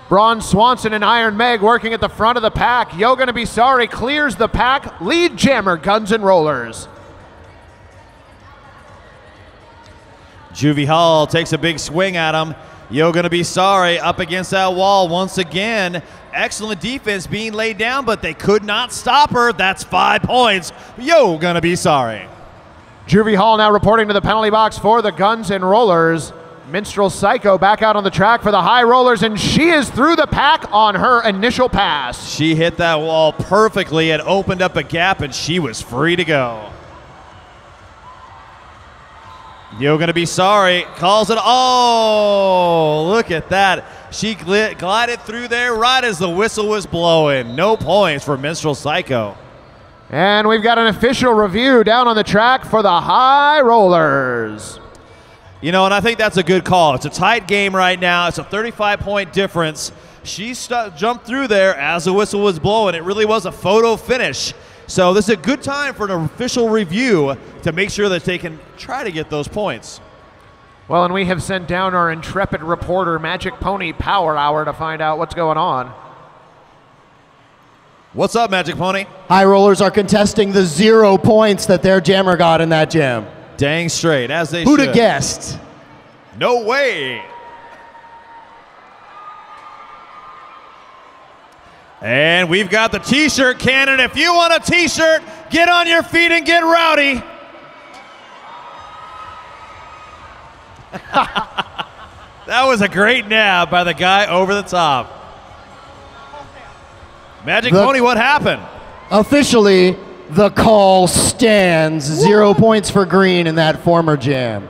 Braun Swanson and Iron Meg working at the front of the pack. Yo Gonna Be Sorry clears the pack. Lead jammer Guns N' Rollers. Juvie Hall takes a big swing at him. Yo Gonna Be Sorry up against that wall once again. Excellent defense being laid down, but they could not stop her. That's 5 points. Yo Gonna Be Sorry. Juvie Hall now reporting to the penalty box for the Guns N' Rollers. Minstrel Psycho back out on the track for the High Rollers, and she is through the pack on her initial pass. She hit that wall perfectly and opened up a gap, and she was free to go. Yo Gonna Be Sorry calls it. Oh, look at that. She glided through there right as the whistle was blowing. No points for Minstrel Psycho. And we've got an official review down on the track for the High Rollers. You know, and I think that's a good call. It's a tight game right now. It's a 35-point difference. She jumped through there as the whistle was blowing. It really was a photo finish. So this is a good time for an official review to make sure that they can try to get those points. Well, and we have sent down our intrepid reporter, Magic Pony Power Hour, to find out what's going on. What's up, Magic Pony? High Rollers are contesting the 0 points that their jammer got in that jam. Dang straight, as they Who'd should. have guessed? No way. And we've got the t-shirt cannon. If you want a t-shirt, get on your feet and get rowdy. That was a great nab by the guy over the top. Magic Pony, what happened? Officially, the call stands. 0 points for green in that former jam.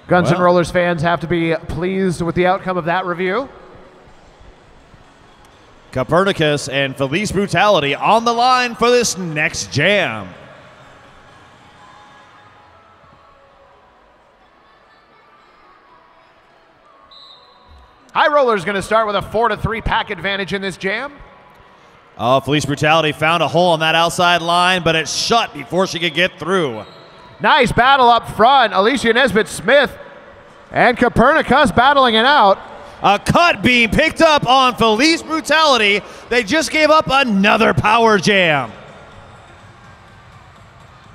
Guns N' Well. Rollers fans have to be pleased with the outcome of that review. Copernicus and Felice Brutality on the line for this next jam. High Roller's going to start with a 4-3 pack advantage in this jam. Oh, Felice Brutality found a hole on that outside line, but it's shut before she could get through. Nice battle up front. Alicia Nesbitt Smith and Copernicus battling it out. A cut being picked up on Felice Brutality. They just gave up another power jam.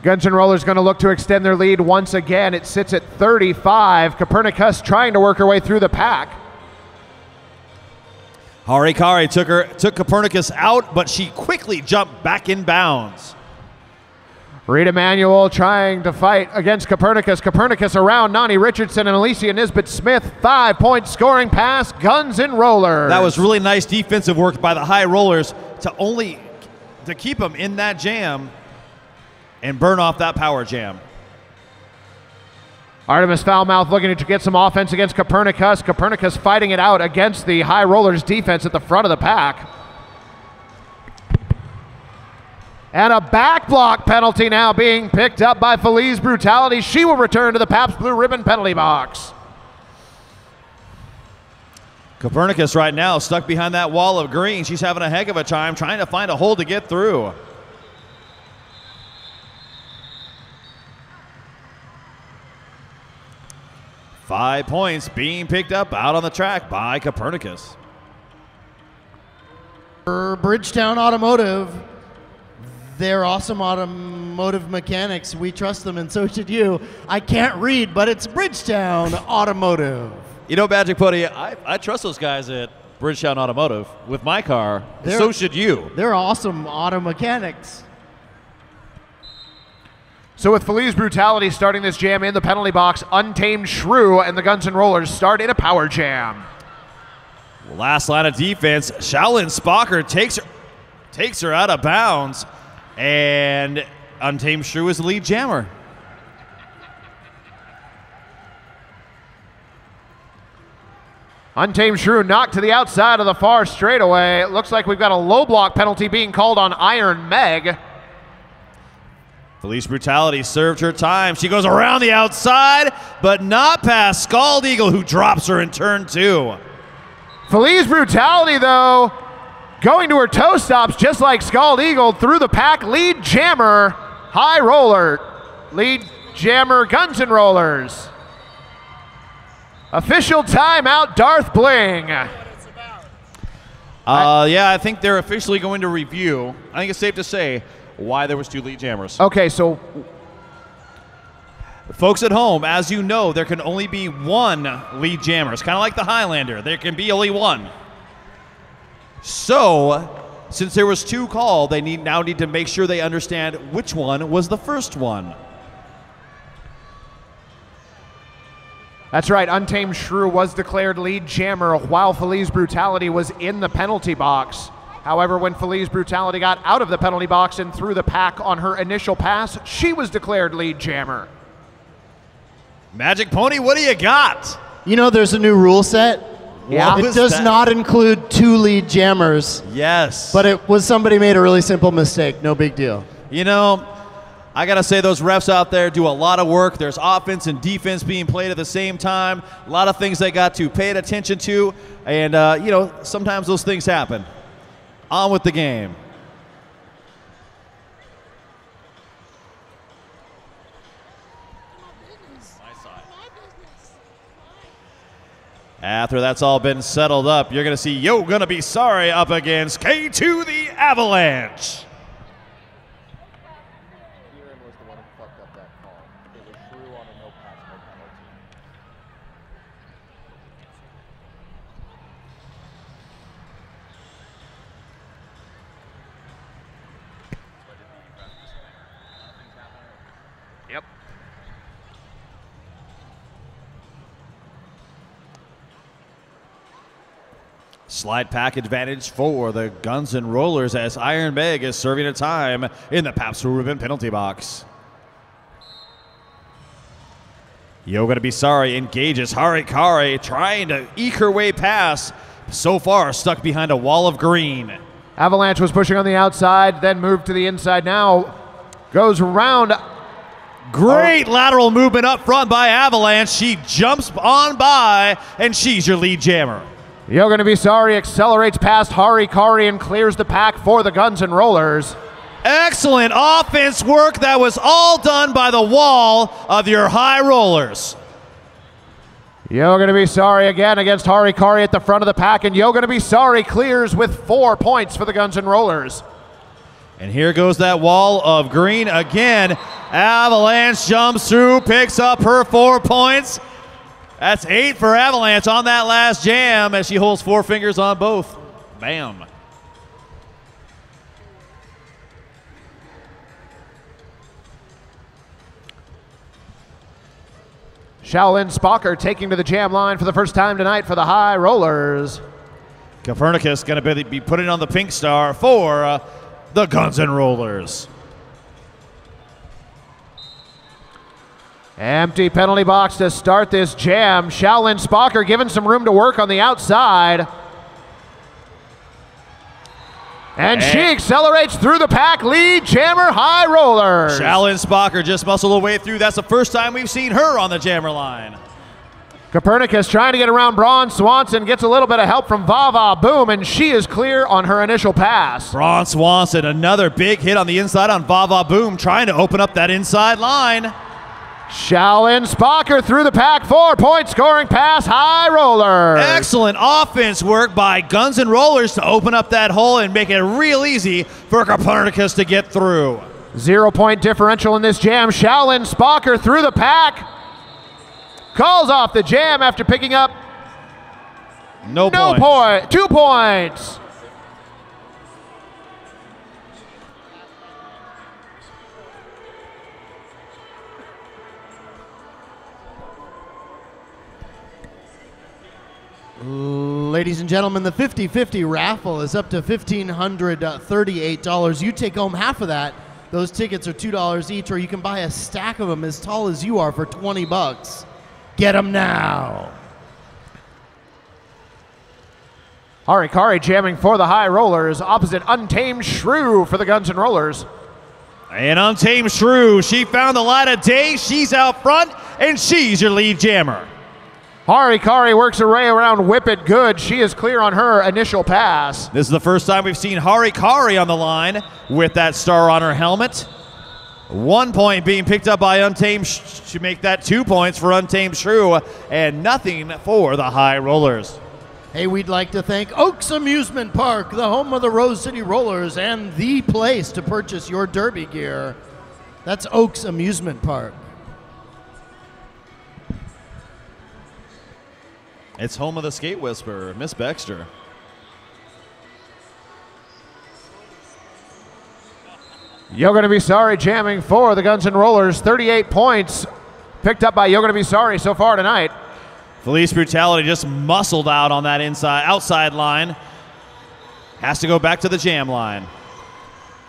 Guns N' Rollers going to look to extend their lead once again. It sits at 35. Copernicus trying to work her way through the pack. Harikari took Copernicus out, but she quickly jumped back in bounds. Rita Manuel trying to fight against Copernicus. Copernicus around Nani Richardson and Alicia Nisbet Smith. 5-point scoring pass, Guns N' Rollers. That was really nice defensive work by the High Rollers to keep them in that jam and burn off that power jam. Artemis Foulmouth looking to get some offense against Copernicus. Copernicus fighting it out against the High Rollers defense at the front of the pack. And a back block penalty now being picked up by Felice Brutality. She will return to the Pabst Blue Ribbon penalty box. Copernicus right now stuck behind that wall of green. She's having a heck of a time trying to find a hole to get through. Five points being picked up out on the track by Copernicus. For Bridgetown Automotive, they're awesome automotive mechanics. We trust them, and so should you. I can't read, but it's Bridgetown Automotive. You know, Magic Putty, I trust those guys at Bridgetown Automotive with my car. So should you. They're awesome auto mechanics. So with Felice Brutality starting this jam in the penalty box, Untamed Shrew and the Guns N' Rollers start in a power jam. Last line of defense, Shaolin Spocker takes her out of bounds, and Untamed Shrew is the lead jammer. Untamed Shrew knocked to the outside of the far straightaway. It looks like we've got a low block penalty being called on Iron Meg. Felice Brutality served her time. She goes around the outside, but not past Scald Eagle, who drops her in turn two. Felice Brutality, though, going to her toe stops just like Scald Eagle through the pack. Lead jammer, High Roller. Lead jammer, Guns N' Rollers. Official timeout, Darth Bling. Yeah, I think they're officially going to review. I think it's safe to say why there was two lead jammers. Okay, so Folks at home, as you know, there can only be one lead jammer. It's kind of like the Highlander. There can be only one. So, since there was two called, they now need to make sure they understand which one was the first one. that's right, Untamed Shrew was declared lead jammer while Felice Brutality was in the penalty box. However, when Felice Brutality got out of the penalty box and threw the pack on her initial pass, she was declared lead jammer. Magic Pony, what do you got? You know, there's a new rule set. Yeah. It does not include two lead jammers, Yes. but it was somebody made a really simple mistake. No big deal. You know, I got to say those refs out there do a lot of work. There's offense and defense being played at the same time. A lot of things they got to pay attention to. And, you know, sometimes those things happen. On with the game. After that's all been settled up, you're going to see Yo Gonna Be Sorry up against K2 the Avalanche. Kieran was the one who fucked up that call. It was Shrew on a no pass, no penalty. Yep. Slide pack advantage for the Guns N' Rollers as Iron Meg is serving a time in the Pabst Blue Ribbon penalty box. Yo Gonna Be Sorry engages Harikari, trying to eke her way past. So far, stuck behind a wall of green. Avalanche was pushing on the outside, then moved to the inside now. Goes around. Great lateral movement up front by Avalanche. She jumps on by, and she's your lead jammer. Yo Gonna Be Sorry accelerates past Harikari and clears the pack for the Guns N' Rollers. Excellent offense work. That was all done by the wall of your high rollers. Yo Gonna Be Sorry again against Harikari at the front of the pack, and Yo Gonna Be Sorry clears with 4 points for the Guns N' Rollers. And here goes that wall of green again. Avalanche jumps through, picks up her 4 points. That's 8 for Avalanche on that last jam as she holds 4 fingers on both. Bam. Shaolin Spocker taking to the jam line for the first time tonight for the High Rollers. Copernicus going to be putting on the pink star for the Guns N' Rollers. Empty penalty box to start this jam. Shaolin Spocker given some room to work on the outside. And she accelerates through the pack, lead jammer High Rollers. Shaolin Spocker just muscled her way through. That's the first time we've seen her on the jammer line. Copernicus trying to get around Braun Swanson, gets a little bit of help from Vava Boom, and she is clear on her initial pass. Braun Swanson, another big hit on the inside on Vava Boom, trying to open up that inside line. Shaolin Spocker through the pack, 4-point scoring pass, High Rollers. Excellent offense work by Guns N' Rollers to open up that hole and make it real easy for Copernicus to get through. 0-point differential in this jam. Shaolin Spocker through the pack. Calls off the jam after picking up No point. 2 points. Ladies and gentlemen, the 50-50 raffle is up to $1,538. You take home half of that. Those tickets are $2 each, or you can buy a stack of them as tall as you are for 20 bucks. Get them now. Harikari jamming for the High Rollers, opposite Untamed Shrew for the Guns N' Rollers. And Untamed Shrew, she found the light of day. She's out front, and she's your lead jammer. Harikari works her way around Whip It Good. She is clear on her initial pass. This is the first time we've seen Harikari on the line with that star on her helmet. 1 point being picked up by Untamed to make that 2 points for Untamed Shrew, and nothing for the High Rollers. Hey, we'd like to thank Oaks Amusement Park, the home of the Rose City Rollers and the place to purchase your derby gear. That's Oaks Amusement Park. It's home of the Skate Whisperer, Miss Baxter. Yo Gonna Be Sorry jamming for the Guns N' Rollers. 38 points picked up by Yo Gonna Be Sorry so far tonight. Felice Brutality just muscled out on that outside line. Has to go back to the jam line.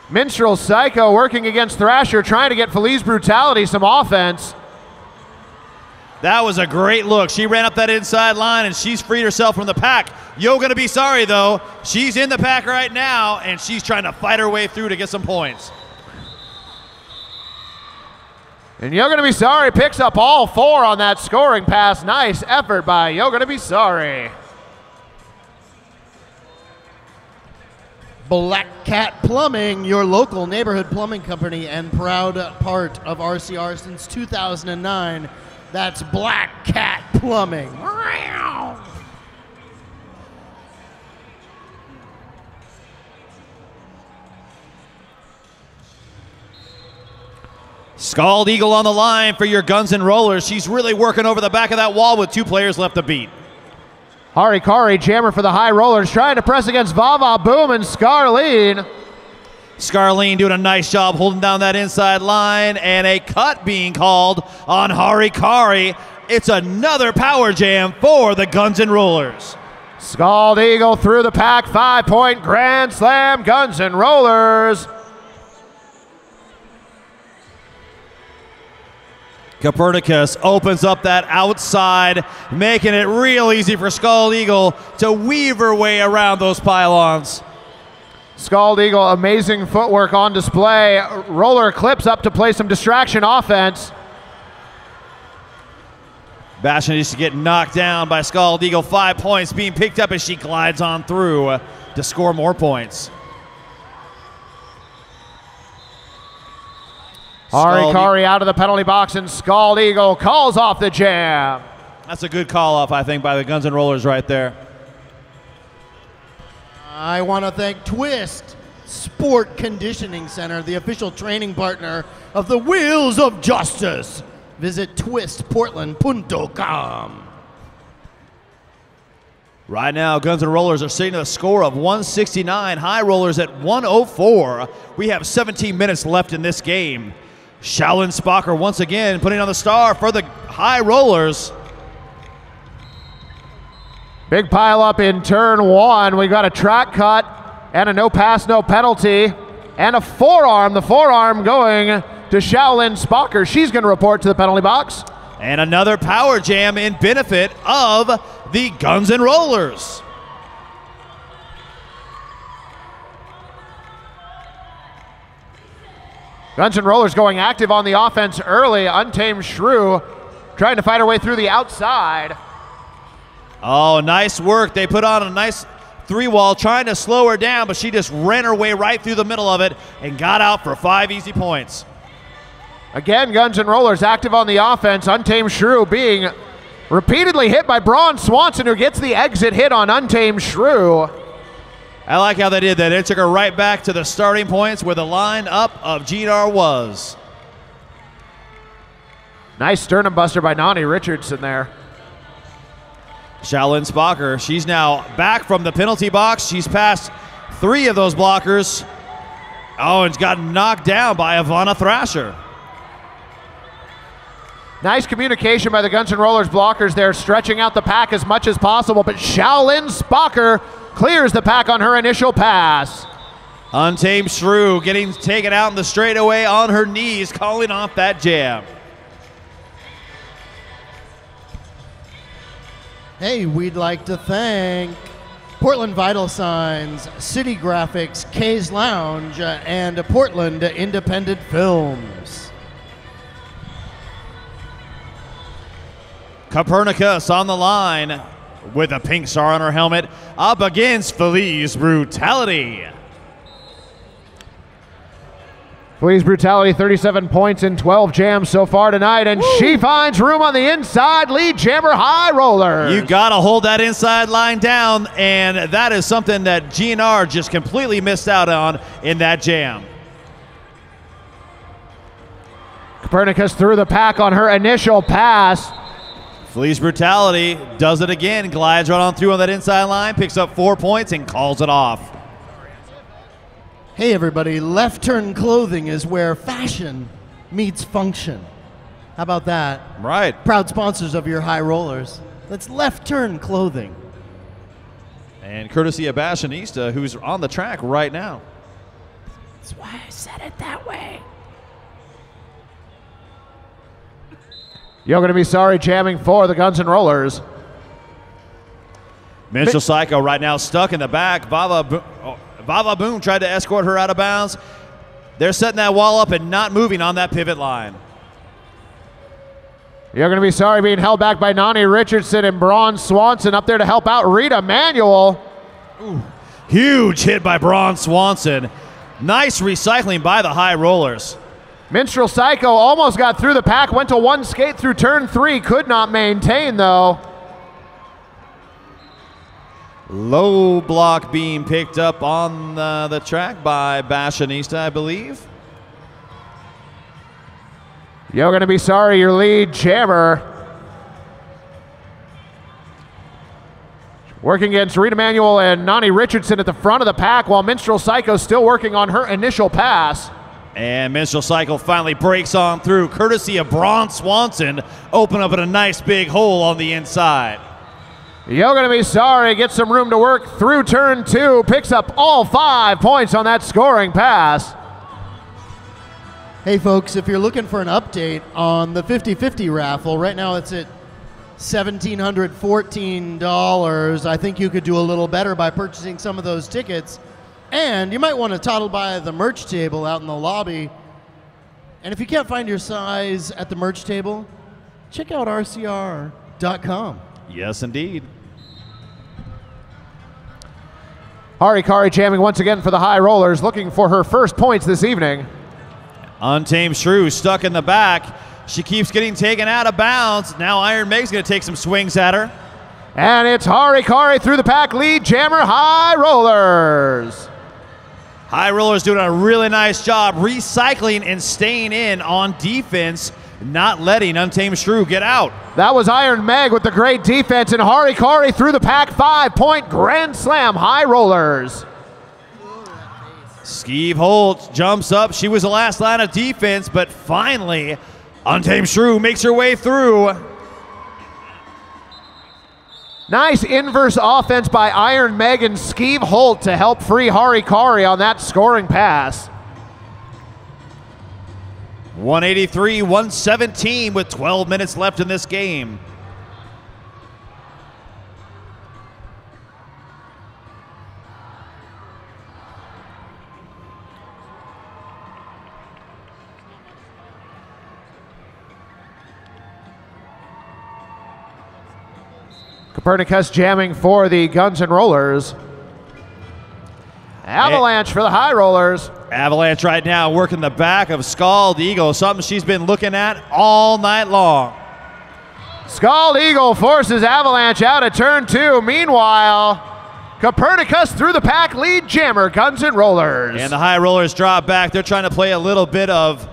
Minstrel Psycho working against Thrasher, trying to get Felice Brutality some offense. That was a great look. She ran up that inside line, and she's freed herself from the pack. Yo Gonna Be Sorry, though. She's in the pack right now, and she's trying to fight her way through to get some points. And Yo Gonna Be Sorry picks up all 4 on that scoring pass. Nice effort by Yo Gonna Be Sorry. Black Cat Plumbing, your local neighborhood plumbing company and proud part of RCR since 2009. That's Black Cat Plumbing. Scald Eagle on the line for your Guns N' Rollers. She's really working over the back of that wall with 2 players left to beat. Harikari, jammer for the High Rollers, trying to press against Vava Boom and Scarleen. Scarleen doing a nice job holding down that inside line, and a cut being called on Harikari. It's another power jam for the Guns N' Rollers. Scald Eagle through the pack, 5-point grand slam, Guns N' Rollers. Copernicus opens up that outside, making it real easy for Scald Eagle to weave her way around those pylons. Scald Eagle, amazing footwork on display. Roller clips up to play some distraction offense. Bastion needs to get knocked down by Scald Eagle. 5 points being picked up as she glides on through to score more points. Harikari out of the penalty box, and Scald Eagle calls off the jam. That's a good call off, I think, by the Guns N' Rollers right there. I want to thank Twist Sport Conditioning Center, the official training partner of the Wheels of Justice. Visit twistportland.com. Right now, Guns N' Rollers are sitting at a score of 169. High Rollers at 104. We have 17 minutes left in this game. Shaolin Spocker once again putting on the star for the High Rollers. Big pile up in turn one. We got a track cut and a no pass, no penalty, and a forearm. The forearm going to Shaolin Spocker. She's going to report to the penalty box. And another power jam in benefit of the Guns N' Rollers. Guns N' Rollers going active on the offense early. Untamed Shrew trying to fight her way through the outside. Oh, nice work. They put on a nice 3-wall trying to slow her down, but she just ran her way right through the middle of it and got out for 5 easy points. Again, Guns N' Rollers active on the offense. Untamed Shrew being repeatedly hit by Braun Swanson, who gets the exit hit on Untamed Shrew. I like how they did that. It took her right back to the starting points where the line-up of GNR was. Nice sternum buster by Nani Richardson there. Shaolin Spocker, she's now back from the penalty box. She's passed 3 of those blockers. Oh, and got knocked down by Ivana Thrasher. Nice communication by the Guns N' Rollers blockers there, stretching out the pack as much as possible, but Shaolin Spocker clears the pack on her initial pass. Untamed Shrew getting taken out in the straightaway on her knees, calling off that jam. Hey, we'd like to thank Portland Vital Signs, City Graphics, K's Lounge, and Portland Independent Films. Copernicus on the line with a pink star on her helmet up against Feliz Brutality. Feliz Brutality, 37 points in 12 jams so far tonight, and she finds room on the inside. Lead jammer High Rollers. You got to hold that inside line down, and that is something that GNR just completely missed out on in that jam. Copernicus threw the pack on her initial pass. Feliz Brutality does it again, glides right on through on that inside line, picks up 4 points and calls it off. Hey everybody, Left Turn Clothing is where fashion meets function. How about that? Right. Proud sponsors of your High Rollers. That's Left Turn Clothing. And courtesy of Bastionista, who's on the track right now. That's why I said it that way. You're going to be sorry jamming for the Guns N' Rollers. Minstrel Psycho right now stuck in the back. Vava Boom tried to escort her out of bounds. They're setting that wall up and not moving on that pivot line. You're going to be sorry being held back by Nani Richardson and Braun Swanson up there to help out Rita Manuel. Ooh, huge hit by Braun Swanson. Nice recycling by the High Rollers. Minstrel Psycho almost got through the pack, went to one skate through turn 3, could not maintain though. Low block being picked up on the track by Bastionista, I believe. You're going to be sorry, your lead jammer. Working against Rita Manuel and Nani Richardson at the front of the pack, while Minstrel Psycho still working on her initial pass. And Minstrel Psycho finally breaks on through, courtesy of Braun Swanson, open up at a nice big hole on the inside. You're going to be sorry, gets some room to work through turn 2, picks up all 5 points on that scoring pass. Hey folks, if you're looking for an update on the 50-50 raffle, right now it's at $1,714. I think you could do a little better by purchasing some of those tickets. And you might want to toddle by the merch table out in the lobby. And if you can't find your size at the merch table, check out rcr.com. Yes, indeed. Hari Kari jamming once again for the High Rollers, looking for her first points this evening. Untamed Shrew stuck in the back. She keeps getting taken out of bounds. Now Iron Meg's going to take some swings at her. And it's Hari Kari through the pack, lead jammer, High Rollers. High Rollers doing a really nice job recycling and staying in on defense, not letting Untamed Shrew get out. That was Iron Meg with the great defense, and Hari Kari through the pack, 5-point grand slam, High Rollers. Skeeve Holt jumps up. She was the last line of defense, but finally, Untamed Shrew makes her way through. Nice inverse offense by Iron Meg and Skeeve Holt to help free Hari Kari on that scoring pass. 183-117 with 12 minutes left in this game. Copernicus jamming for the Guns N' Rollers. Avalanche for the High Rollers. Avalanche right now working the back of Scald Eagle, something she's been looking at all night long. Scald Eagle forces Avalanche out of turn 2. Meanwhile, Copernicus through the pack, lead jammer, Guns N' Rollers. And the High Rollers drop back. They're trying to play a little bit of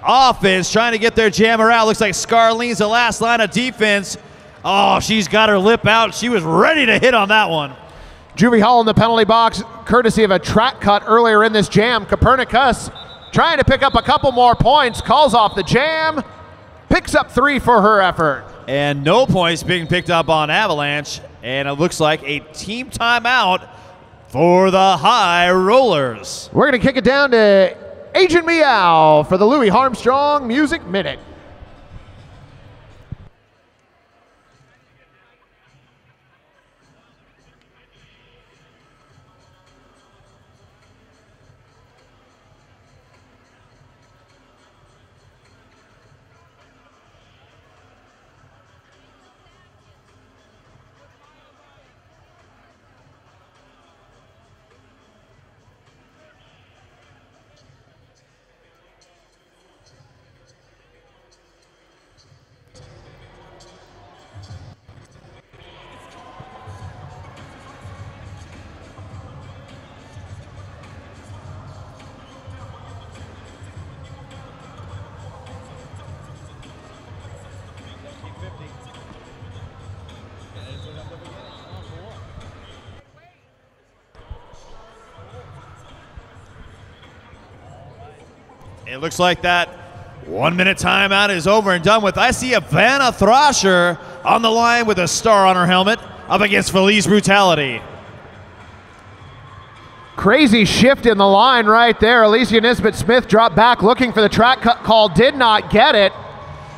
offense, trying to get their jammer out. Looks like Scarlene's the last line of defense. Oh, she's got her lip out. She was ready to hit on that one. Juvie Hall in the penalty box, courtesy of a track cut earlier in this jam. Copernicus trying to pick up a couple more points, calls off the jam, picks up 3 for her effort. And no points being picked up on Avalanche, and it looks like a team timeout for the High Rollers. We're going to kick it down to Agent Meow for the Louis Armstrong Music Minute. It looks like that 1 minute timeout is over and done with. I see a Vanna Thrasher on the line with a star on her helmet up against Felice Brutality. Crazy shift in the line right there. Alicia Nisbet-Smith dropped back looking for the track cut call, did not get it.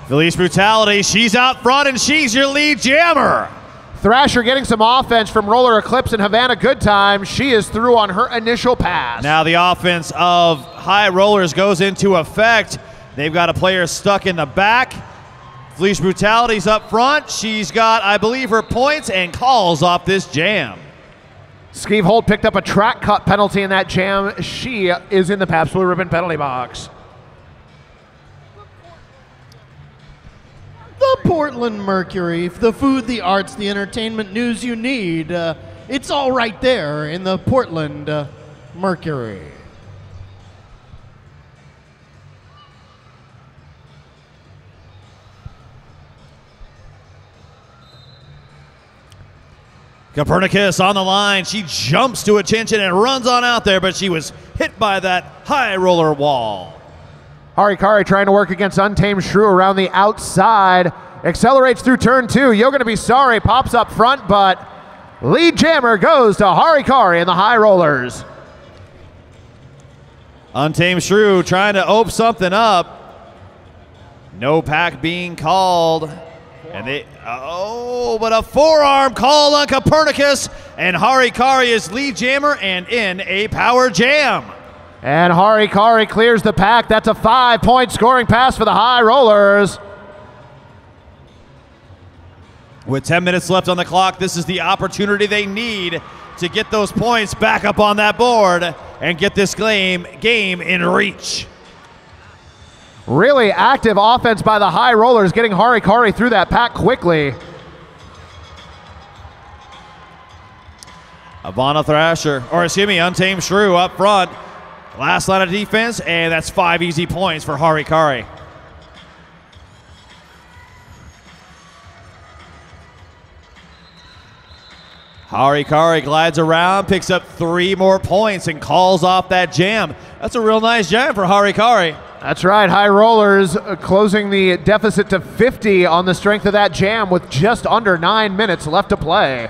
Felice Brutality, she's out front and she's your lead jammer. Thrasher getting some offense from Roller Eclipse and Havana Good Time. She is through on her initial pass. Now the offense of High Rollers goes into effect. They've got a player stuck in the back. Felice Brutality's up front. She's got, I believe, her points and calls off this jam. Skeeve Holt picked up a track cut penalty in that jam. She is in the Pabst Blue Ribbon penalty box. The Portland Mercury, the food, the arts, the entertainment news you need. It's all right there in the Portland Mercury. Copernicus on the line. She jumps to attention and runs on out there, but she was hit by that High Roller wall. Hari Kari trying to work against Untamed Shrew around the outside. Accelerates through turn 2. You're going to be sorry. Pops up front, but lead jammer goes to Hari Kari and the High Rollers. Untamed Shrew trying to open something up. No pack being called. And but a forearm call on Copernicus. And Harikari is lead jammer and in a power jam. And Harikari clears the pack. That's a 5-point scoring pass for the High Rollers. With 10 minutes left on the clock, this is the opportunity they need to get those points back up on that board and get this game in reach. Really active offense by the High Rollers, getting Harikari through that pack quickly. Ivana Thrasher, Untamed Shrew up front. Last line of defense, and that's 5 easy points for Harikari. Harikari glides around, picks up 3 more points, and calls off that jam. That's a real nice jam for Harikari. That's right, High Rollers closing the deficit to 50 on the strength of that jam with just under 9 minutes left to play.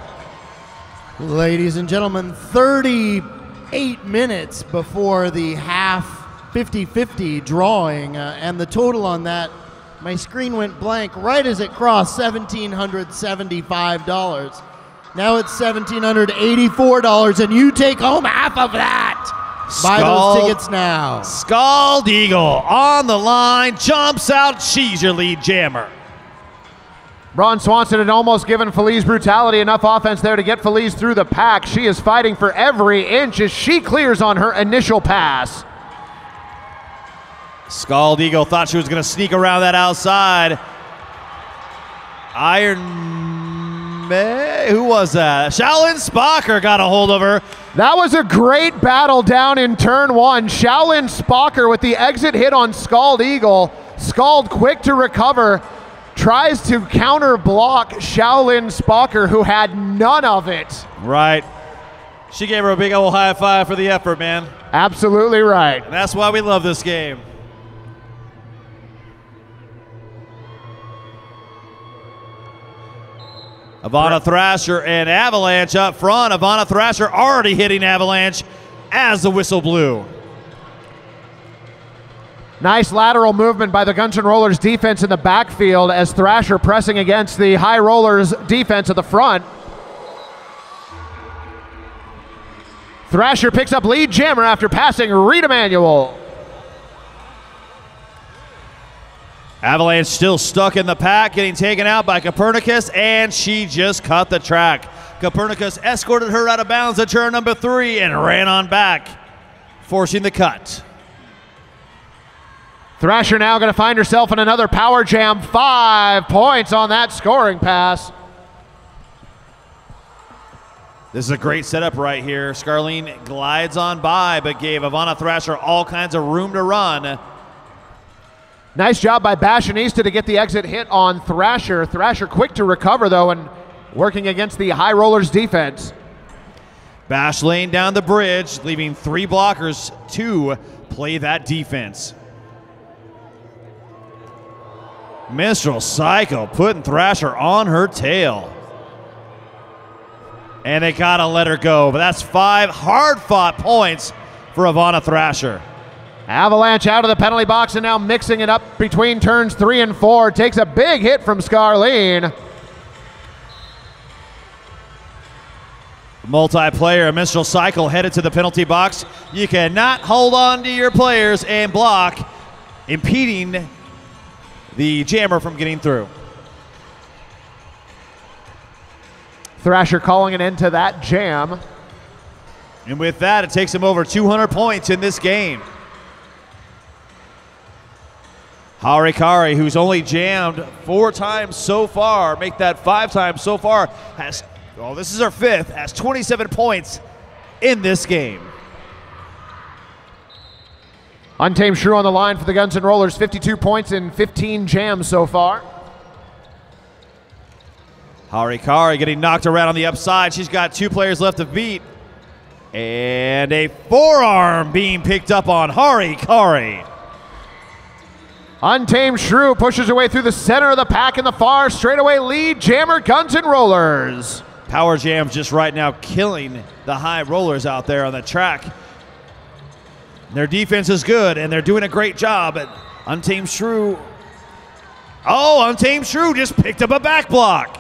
Ladies and gentlemen, 38 minutes before the half 50-50 drawing, and the total on that, my screen went blank right as it crossed $1,775. Now it's $1,784, and you take home half of that. Buy those tickets now. Scald Eagle on the line, jumps out. She's your lead jammer. Braun Swanson had almost given Feliz Brutality enough offense there to get Feliz through the pack. She is fighting for every inch as she clears on her initial pass. Scald Eagle thought she was going to sneak around that outside. Who was that? Shaolin Spocker got a hold of her. That was a great battle down in turn 1. Shaolin Spocker with the exit hit on Scald Eagle. Scald quick to recover. Tries to counter block Shaolin Spocker, who had none of it. Right. She gave her a big old high five for the effort, man. Absolutely right. And that's why we love this game. Ivana Thrasher and Avalanche up front. Ivana Thrasher already hitting Avalanche as the whistle blew. Nice lateral movement by the Guns N' Rollers defense in the backfield as Thrasher pressing against the High Rollers defense at the front. Thrasher picks up lead jammer after passing Reed Emanuel. Avalanche still stuck in the pack, getting taken out by Copernicus, and she just cut the track. Copernicus escorted her out of bounds at turn number 3 and ran on back, forcing the cut. Thrasher now going to find herself in another power jam. 5 points on that scoring pass. This is a great setup right here. Scarleen glides on by, but gave Ivana Thrasher all kinds of room to run. Nice job by Bashanista to get the exit hit on Thrasher. Thrasher quick to recover, though, and working against the High Rollers defense. Bash laying down the bridge, leaving 3 blockers to play that defense. Minstrel Psycho putting Thrasher on her tail. And they gotta let her go, but that's 5 hard-fought points for Ivana Thrasher. Avalanche out of the penalty box and now mixing it up between turns 3 and 4. Takes a big hit from Scarleen. Multiplayer Minstrel Cycle headed to the penalty box. You cannot hold on to your players and block, impeding the jammer from getting through. Thrasher calling an end to that jam. And with that, it takes him over 200 points in this game. Harikari, who's only jammed 4 times so far, make that 5 times so far, has, well, this is her 5th, has 27 points in this game. Untamed Shrew on the line for the Guns N' Rollers, 52 points in 15 jams so far. Harikari getting knocked around on the upside. She's got 2 players left to beat. And a forearm being picked up on Harikari. Untamed Shrew pushes her way through the center of the pack in the far straightaway lead jammer Guns N' Rollers. Power Jam's just right now killing the High Rollers out there on the track. Their defense is good, and they're doing a great job. But Untamed Shrew. Oh, Untamed Shrew just picked up a back block.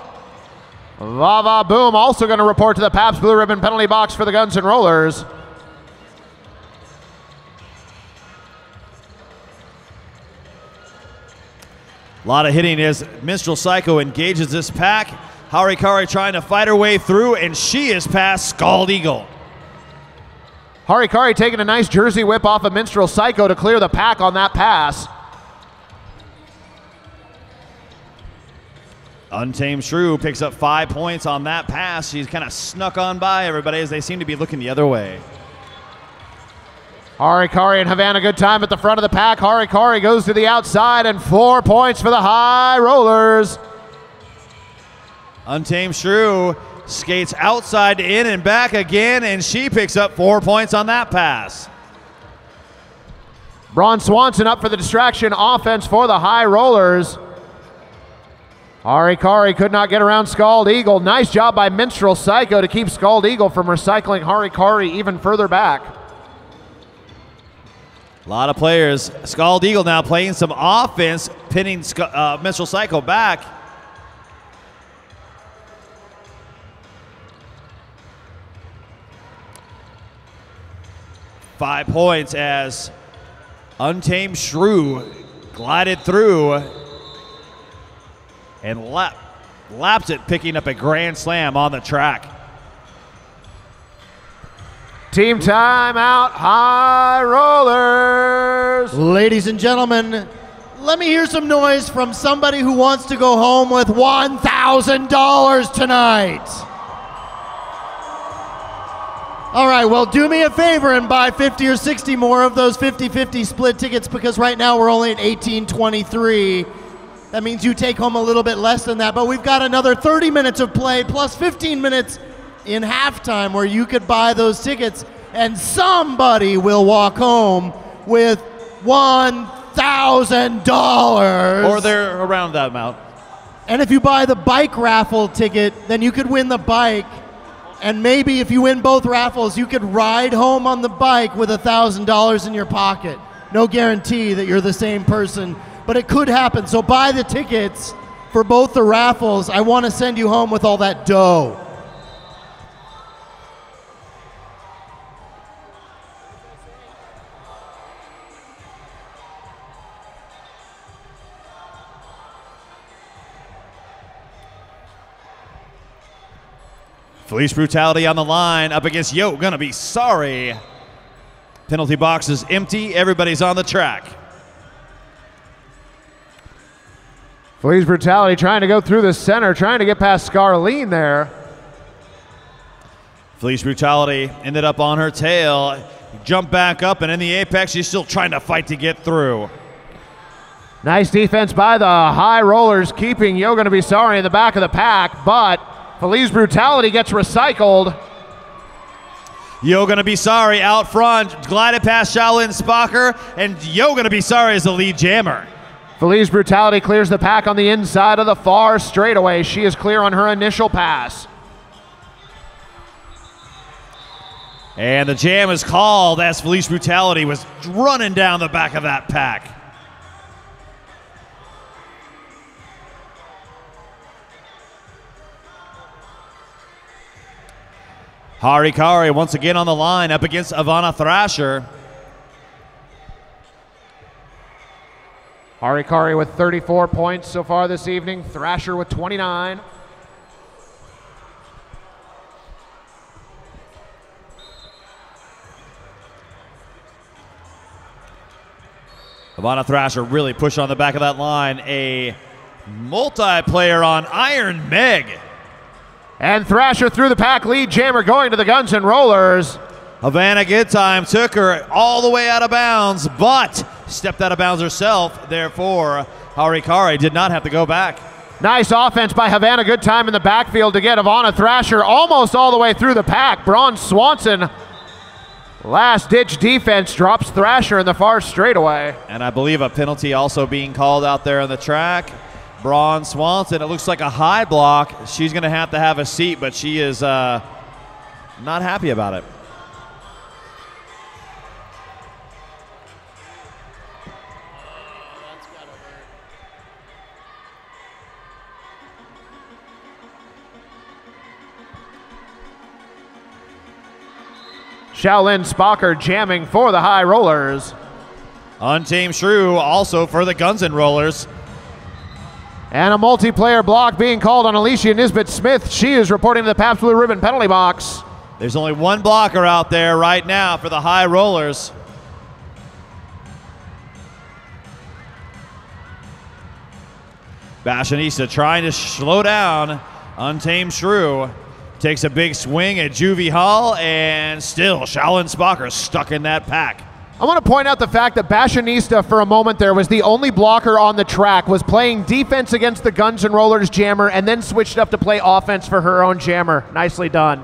Vava Boom also going to report to the Pabst Blue Ribbon penalty box for the Guns N' Rollers. A lot of hitting as Minstrel Psycho engages this pack. Harikari trying to fight her way through, and she is past Scald Eagle. Harikari taking a nice Jersey whip off of Minstrel Psycho to clear the pack on that pass. Untamed Shrew picks up 5 points on that pass. She's kind of snuck on by everybody as they seem to be looking the other way. Harikari and Havana good time at the front of the pack. Harikari goes to the outside and 4 points for the High Rollers. Untamed Shrew skates outside in and back again, and she picks up 4 points on that pass. Braun Swanson up for the distraction offense for the High Rollers. Harikari could not get around Scald Eagle. Nice job by Minstrel Psycho to keep Scald Eagle from recycling Harikari even further back. A lot of players. Scald Eagle now playing some offense, pinning Minstrel Psycho back. Five points as Untamed Shrew glided through and laps it, picking up a grand slam on the track. Team timeout, High Rollers. Ladies and gentlemen, let me hear some noise from somebody who wants to go home with $1,000 tonight. All right, well, do me a favor and buy 50 or 60 more of those 50-50 split tickets, because right now we're only at $18.23. That means you take home a little bit less than that, but we've got another 30 minutes of play plus 15 minutes in halftime where you could buy those tickets, and somebody will walk home with $1,000. Or they're around that amount. And if you buy the bike raffle ticket, then you could win the bike. And maybe if you win both raffles, you could ride home on the bike with $1,000 in your pocket. No guarantee that you're the same person, but it could happen. So buy the tickets for both the raffles. I want to send you home with all that dough. Police Brutality on the line up against Yo Gonna Be Sorry. Penalty box is empty. Everybody's on the track. Police Brutality trying to go through the center, trying to get past Scarleen there. Police Brutality ended up on her tail. Jumped back up, and in the apex, she's still trying to fight to get through. Nice defense by the High Rollers, keeping Yo Gonna Be Sorry in the back of the pack, but Police Brutality gets recycled. Yo Gonna Be Sorry out front, glided past Shaolin Spocker, and Yo Gonna Be Sorry is the lead jammer. Police Brutality clears the pack on the inside of the far straightaway. She is clear on her initial pass. And the jam is called as Police Brutality was running down the back of that pack. Harikari once again on the line up against Ivana Thrasher. Harikari with 34 points so far this evening. Thrasher with 29. Ivana Thrasher really pushed on the back of that line. A multiplayer on Iron Meg. And Thrasher through the pack, lead jammer going to the Guns N' Rollers. Havana Good Time took her all the way out of bounds, but stepped out of bounds herself. Therefore, Harikari did not have to go back. Nice offense by Havana Good Time in the backfield to get Ivana Thrasher almost all the way through the pack. Braun Swanson, last-ditch defense, drops Thrasher in the far straightaway. And I believe a penalty also being called out there on the track. Braun Swanson, it looks like a high block. She's going to have a seat, but she is not happy about it. Shaolin Spocker jamming for the High Rollers. Untamed Shrew also for the Guns N' Rollers. And a multiplayer block being called on Alicia Nisbet Smith. She is reporting to the Pabst Blue Ribbon penalty box. There's only one blocker out there right now for the High Rollers. Fashionista trying to slow down Untamed Shrew. Takes a big swing at Juvie Hall, and still Shaolin Spocker stuck in that pack. I want to point out the fact that Fashionista for a moment there was the only blocker on the track, was playing defense against the Guns N' Rollers jammer, and then switched up to play offense for her own jammer. Nicely done.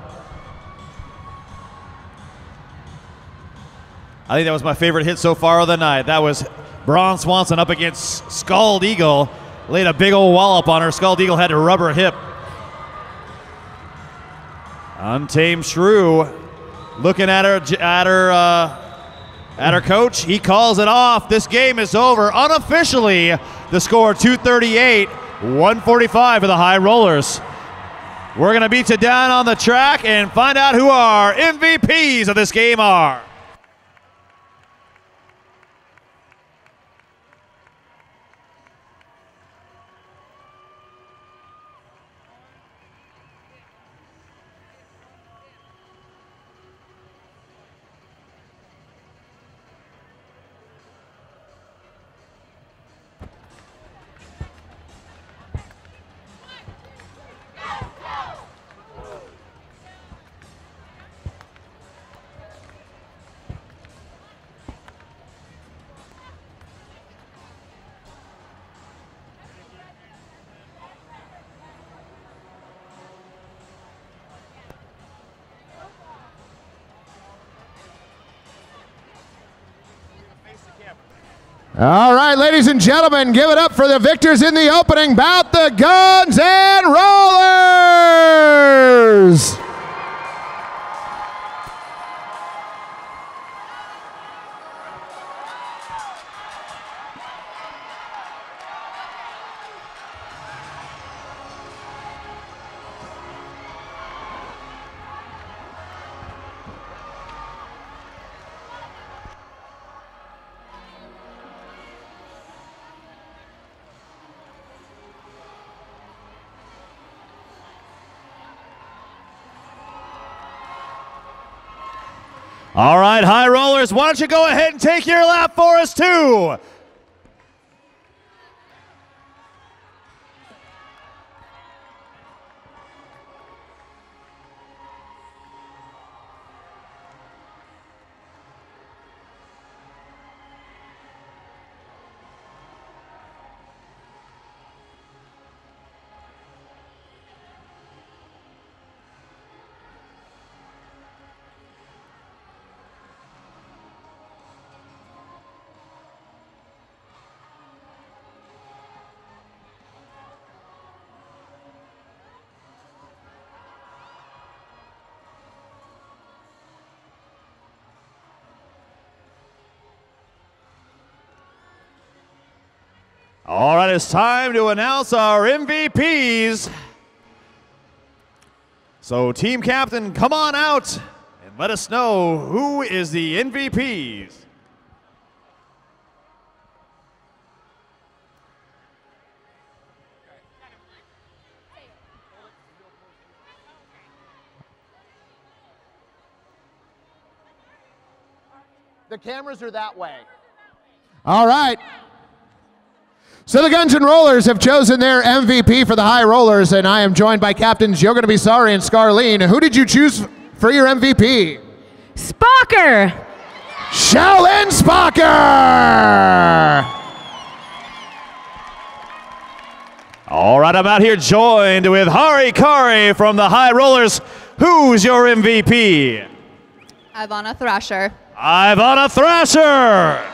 I think that was my favorite hit so far of the night. That was Braun Swanson up against Scald Eagle. Laid a big old wallop on her. Scald Eagle had to rub her hip. Untamed Shrew looking at her coach. He calls it off. This game is over. Unofficially, the score 238-145 for the High Rollers. We're going to beat you down on the track and find out who our MVPs of this game are. All right, ladies and gentlemen, give it up for the victors in the opening bout, the Guns N' Rollers! All right, High Rollers, why don't you go ahead and take your lap for us too? All right, it's time to announce our MVPs. So, team captain, come on out and let us know who is the MVPs. The cameras are that way. All right. So the Guns N' Rollers have chosen their MVP for the High Rollers, and I am joined by Captains Yoga Nabisari and Scarleen. Who did you choose for your MVP? Spocker! Shaolin Spocker! All right, I'm out here joined with Hari Kari from the High Rollers. Who's your MVP? Ivana Thrasher. Ivana Thrasher!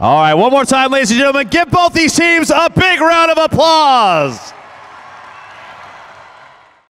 All right, one more time, ladies and gentlemen, give both these teams a big round of applause.